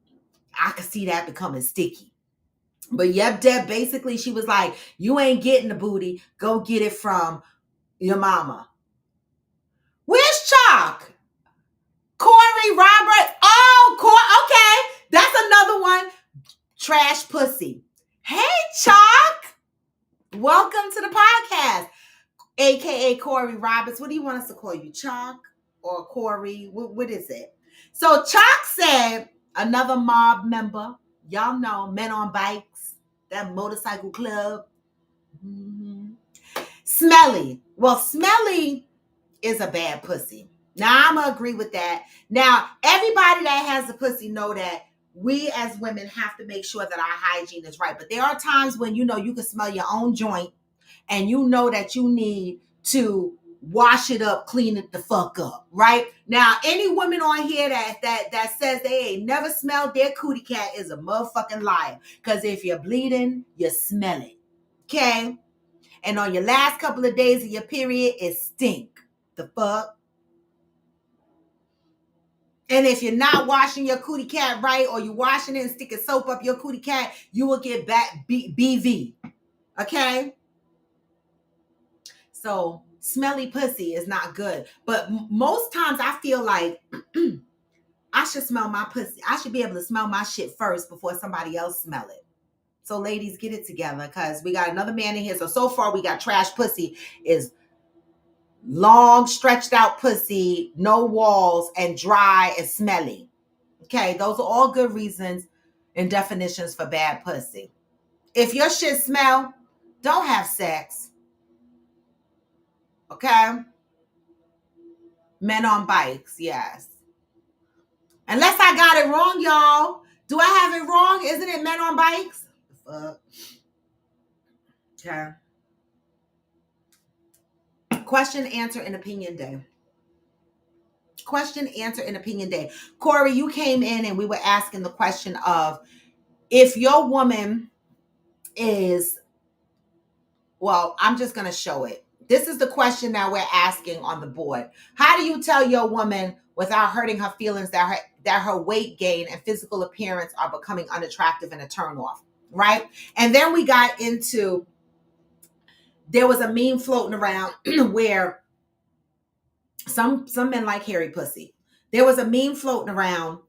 I could see that becoming sticky. But yep, Deb, basically she was like, you ain't getting the booty. Go get it from your mama. Where's Chalk? Corey Robert. Oh, okay. That's another one. Trash pussy. Hey, Chalk. Welcome to the podcast. AKA Corey Roberts. What do you want us to call you? Chalk or Corey? What is it? So Chalk said, another mob member. Y'all know, men on bikes, that motorcycle club. Mm-hmm. Smelly. Well, Smelly is a bad pussy. Now, I'm going to agree with that. Now, everybody that has a pussy know that we as women have to make sure that our hygiene is right. But there are times when you can smell your own joint and you know that you need to wash it up, clean it the fuck up, right? Now, any woman on here that says they ain't never smelled their cootie cat is a motherfucking liar. Because if you're bleeding, you smell it. Okay? And on your last couple of days of your period, it stink. The fuck? And if you're not washing your cootie cat right, or you're washing it and sticking soap up your cootie cat, you will get back BV. Okay? So smelly pussy is not good. But most times I feel like I should smell my pussy. I should be able to smell my shit first before somebody else smell it. So ladies, get it together, because we got another man in here. So far we got trash pussy is long, stretched out pussy, no walls, and dry and smelly. Okay, those are all good reasons and definitions for bad pussy. If your shit smell, don't have sex. Okay? Men on bikes, yes. Unless I got it wrong, y'all. Do I have it wrong? Isn't it men on bikes? Fuck. Okay. Question, answer, and opinion day. Question, answer, and opinion day. Corey, you came in and we were asking the question of, if your woman is, well, I'm just going to show it. This is the question that we're asking on the board. How do you tell your woman without hurting her feelings that her weight gain and physical appearance are becoming unattractive and a turnoff, right? And then we got into, there was a meme floating around where some men like hairy pussy. There was a meme floating around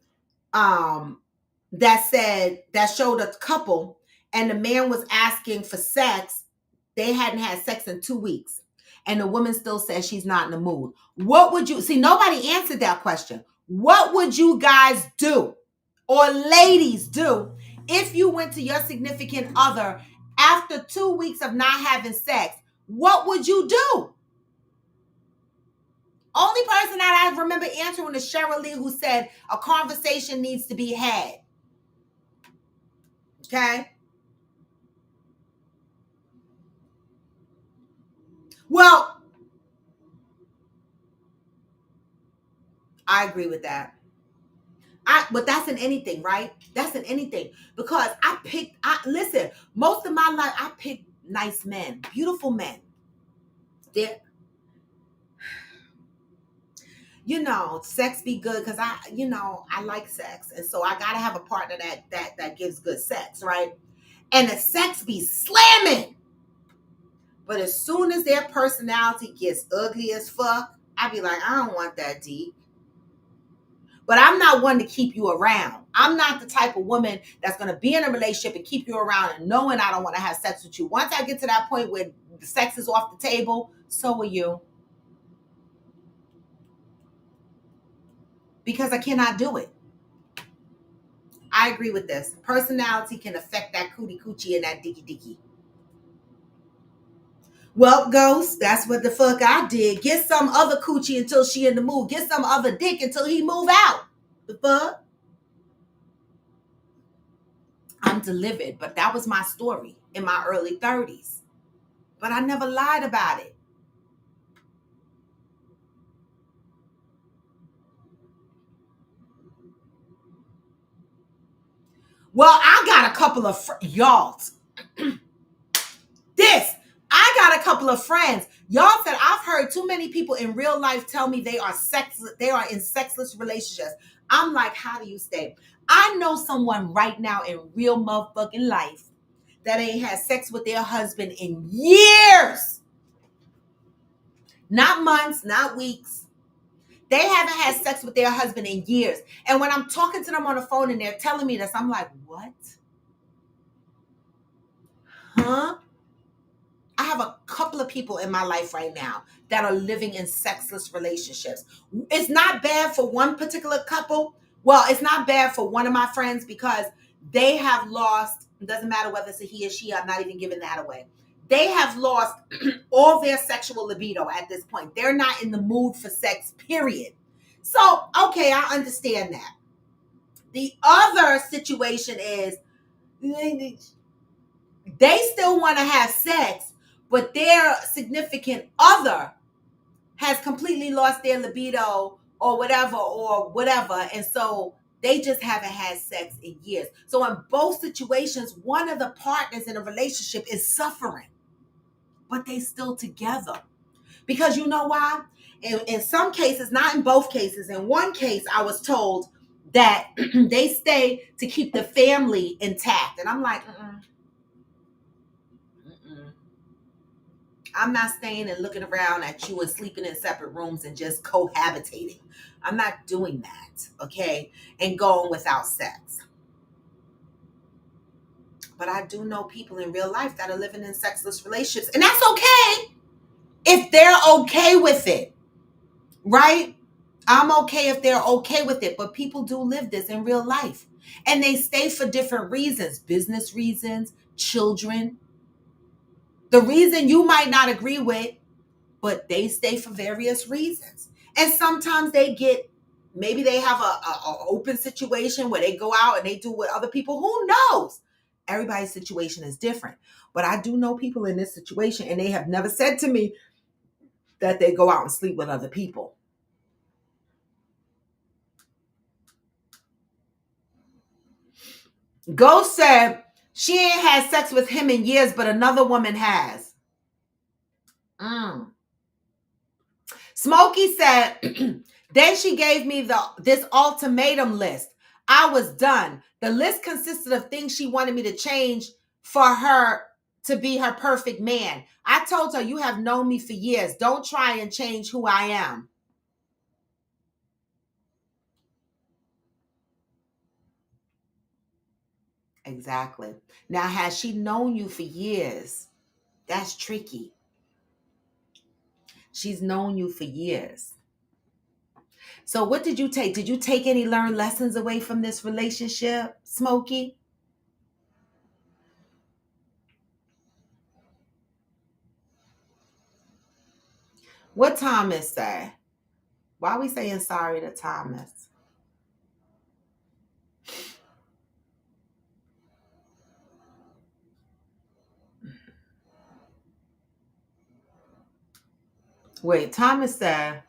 that showed a couple, and the man was asking for sex. They hadn't had sex in 2 weeks, and the woman still says she's not in the mood. What would you see? Nobody answered that question. What would you guys do, or ladies do, if you went to your significant other after 2 weeks of not having sex? What would you do? Only person that I remember answering is Cheryl Lee, who said a conversation needs to be had. Okay? Well, I agree with that. But that's in anything, right? That's in anything. Because listen, most of my life, I picked nice men, beautiful men. Sex be good, because I like sex. And so I got to have a partner that gives good sex, right? And the sex be slamming. But as soon as their personality gets ugly as fuck, I be like, I don't want that deep. But I'm not one to keep you around. I'm not the type of woman that's going to be in a relationship and keep you around and knowing I don't want to have sex with you. Once I get to that point where the sex is off the table, so are you. Because I cannot do it. I agree with this. Personality can affect that coochie and that dicky. Well, Ghost, that's what the fuck I did. Get some other coochie until she in the mood. Get some other dick until he move out. The fuck? I'm delivered, but that was my story in my early 30s. But I never lied about it. Well, I got a couple of y'all. I got a couple of friends. Y'all said I've heard too many people in real life tell me they are in sexless relationships. I'm like, how do you stay? I know someone right now in real motherfucking life that ain't had sex with their husband in years. Not months, not weeks. They haven't had sex with their husband in years. And when I'm talking to them on the phone and they're telling me this, I'm like, what? Huh? I have a couple of people in my life right now that are living in sexless relationships. It's not bad for one particular couple. Well, it's not bad for one of my friends, because they have lost, it doesn't matter whether it's a he or she, I'm not even giving that away. They have lost all their sexual libido at this point. They're not in the mood for sex, period. So, okay, I understand that. The other situation is they still want to have sex, but their significant other has completely lost their libido or whatever. And so they just haven't had sex in years. So in both situations, one of the partners in a relationship is suffering, but they still together. Because you know why? In some cases, not in both cases, in one case, I was told that they stay to keep the family intact. And I'm like, mm-mm. I'm not staying and looking around at you and sleeping in separate rooms and just cohabitating. I'm not doing that, okay? And going without sex. But I do know people in real life that are living in sexless relationships. And that's okay if they're okay with it, right? I'm okay if they're okay with it. But people do live this in real life. And they stay for different reasons, business reasons, children. The reason you might not agree with, but they stay for various reasons. And sometimes maybe they have a open situation where they go out and they do with other people. Who knows? Everybody's situation is different. But I do know people in this situation, and they have never said to me that they go out and sleep with other people. Ghost said she ain't had sex with him in years, but another woman has. Smokey said, then she gave me this ultimatum list. I was done. The list consisted of things she wanted me to change for her to be her perfect man. I told her, you have known me for years. Don't try and change who I am. Exactly. Now, has she known you for years? That's tricky. She's known you for years. So what did you take? Did you take any learned lessons away from this relationship, Smokey? What Thomas say? Why are we saying sorry to Thomas? Wait, Thomas said,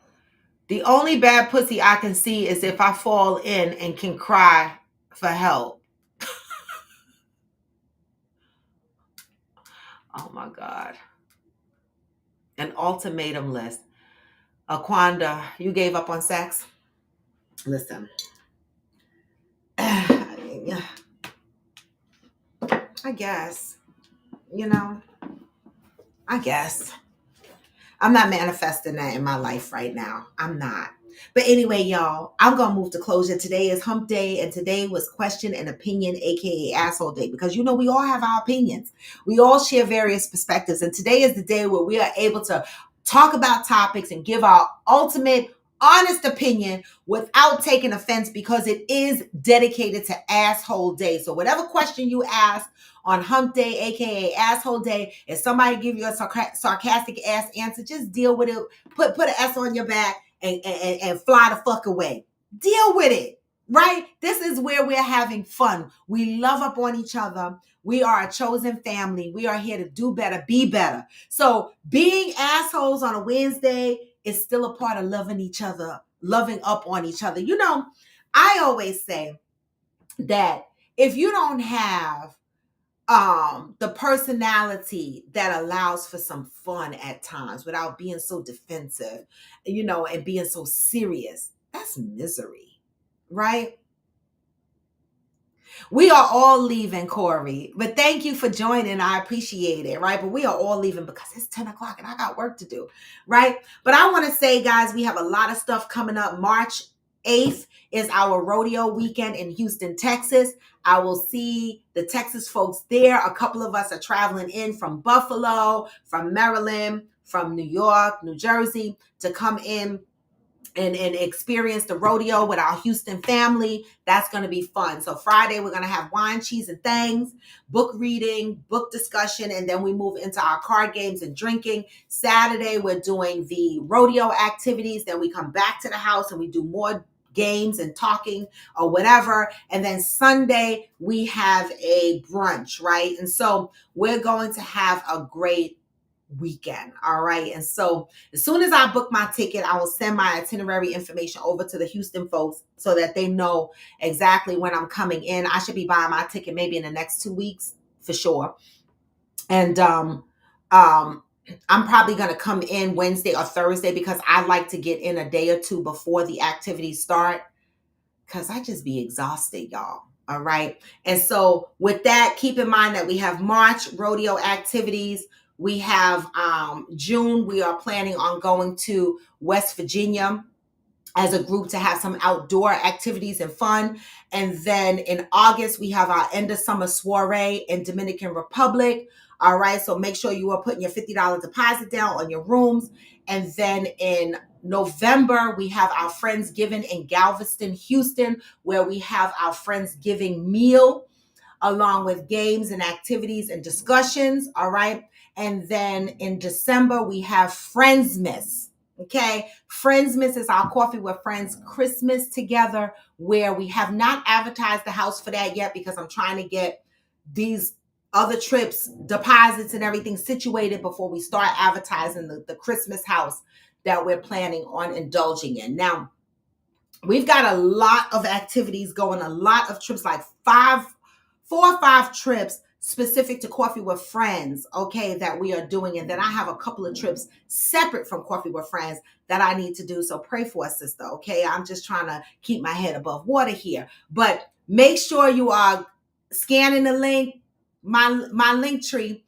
the only bad pussy I can see is if I fall in and can cry for help. Oh my God. An ultimatum list. Aquanda, you gave up on sex? Listen. I guess. I guess. I'm not manifesting that in my life right now. I'm not. But anyway, y'all, I'm going to move to closure. Today is hump day, and today was question and opinion, aka asshole day, because we all have our opinions. We all share various perspectives, and today is the day where we are able to talk about topics and give our ultimate honest opinion without taking offense, because it is dedicated to asshole day. So whatever question you ask on hump day, aka asshole day, if somebody give you a sarcastic ass answer, just deal with it. Put an S on your back and fly the fuck away. Deal with it, right? This is where we're having fun. We love up on each other. We are a chosen family. We are here to do better, be better. So being assholes on a Wednesday is still a part of loving each other, loving up on each other. I always say that if you don't have the personality that allows for some fun at times without being so defensive, and being so serious, that's misery, right? We are all leaving, Corey, but thank you for joining. I appreciate it, right? But we are all leaving because it's 10 o'clock and I got work to do, right? But I want to say, guys, we have a lot of stuff coming up. March 8th is our rodeo weekend in Houston, Texas. I will see the Texas folks there. A couple of us are traveling in from Buffalo, from Maryland, from New York, New Jersey to come in and experience the rodeo with our Houston family. That's going to be fun. So Friday, we're going to have wine, cheese, and things, book reading, book discussion, and then we move into our card games and drinking. Saturday, we're doing the rodeo activities. Then we come back to the house and we do more games and talking or whatever. And then Sunday, we have a brunch, right? And so we're going to have a great weekend. All right. And so as soon as I book my ticket, I will send my itinerary information over to the Houston folks so that they know exactly when I'm coming in. I should be buying my ticket maybe in the next 2 weeks for sure. And I'm probably going to come in Wednesday or Thursday because I like to get in a day or two before the activities start because I just be exhausted, y'all. All right. And so with that, keep in mind that we have March rodeo activities. We have June. We are planning on going to West Virginia as a group to have some outdoor activities and fun. And then in August, we have our end of summer soiree in Dominican Republic. All right. So make sure you are putting your $50 deposit down on your rooms. And then in November, we have our Friendsgiving in Galveston, Houston, where we have our Friendsgiving meal along with games and activities and discussions. All right. And then in December, we have Friendsmas. Okay. Friendsmas is our Coffee with Friends Christmas together, where we have not advertised the house for that yet because I'm trying to get these other trips, deposits and everything situated before we start advertising the Christmas house that we're planning on indulging in. Now, we've got a lot of activities going, a lot of trips, like 4 or 5 trips specific to Coffee with Friends, okay, that we are doing. And then I have a couple of trips separate from Coffee with Friends that I need to do. So pray for us, sister, okay? I'm just trying to keep my head above water here. But make sure you are scanning the link, my link tree.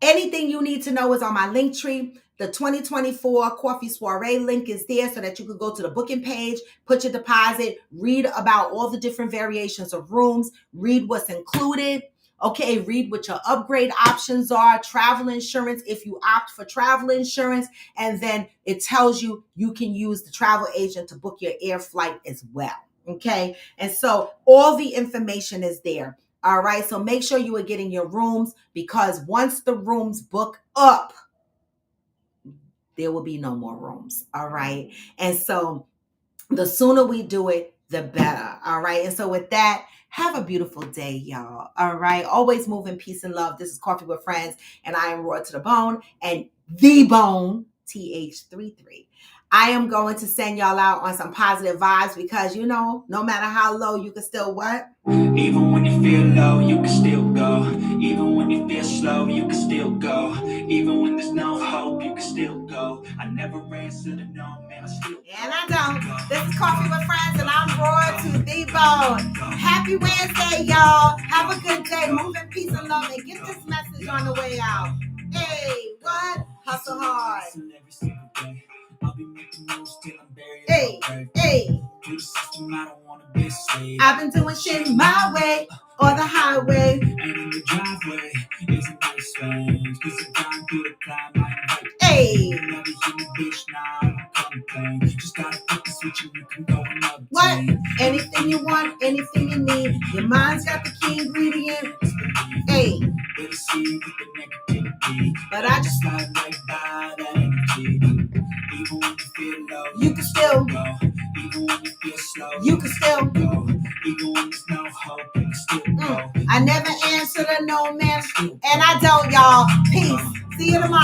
Anything you need to know is on my link tree. The 2024 Coffee Soiree link is there so that you can go to the booking page, put your deposit, read about all the different variations of rooms, read what's included. Okay, read what your upgrade options are, travel insurance if you opt for travel insurance, and then it tells you you can use the travel agent to book your air flight as well. Okay, and so all the information is there. All right, so make sure you are getting your rooms because once the rooms book up, there will be no more rooms. All right, and so the sooner we do it, the better. All right, and so with that, have a beautiful day, y'all. All right, always move in peace and love. This is Coffee with Friends, and I am Raw to the Bone and the Bone TH33. I am going to send y'all out on some positive vibes because, you know, no matter how low, you can still what? Even when you feel low, you can still go. Even when you feel slow, you can still go. Even when there's no hope, you can still go. I never answer to no, man, I still go. And I don't. This is Coffee with Friends, and I'm Raw to the Bone. Happy Wednesday, y'all. Have a good day. Move in peace and love, and get this message on the way out. Hey, what? Hustle hard. Every single day. I'll be making moves till I'm buried. Hey. To the system, I don't wanna be a slave. I've been doing shit my way or the highway. And in the driveway isn't very strange, cause I'm going through the climb, I invite. Hey. You never hear me, bitch, nah, I don't complain. Just gotta flip the switch and you can go another what? team. Anything you want, anything you need. Your mind's got the key ingredient. Hey. Better see with the negativity, But I just slide right by that energy. Even when you feel low, you can still go. Even when you feel slow, you can still go. Even when there's no hope, you can still go. I never answer to no man, and I don't, y'all. Peace. See you tomorrow.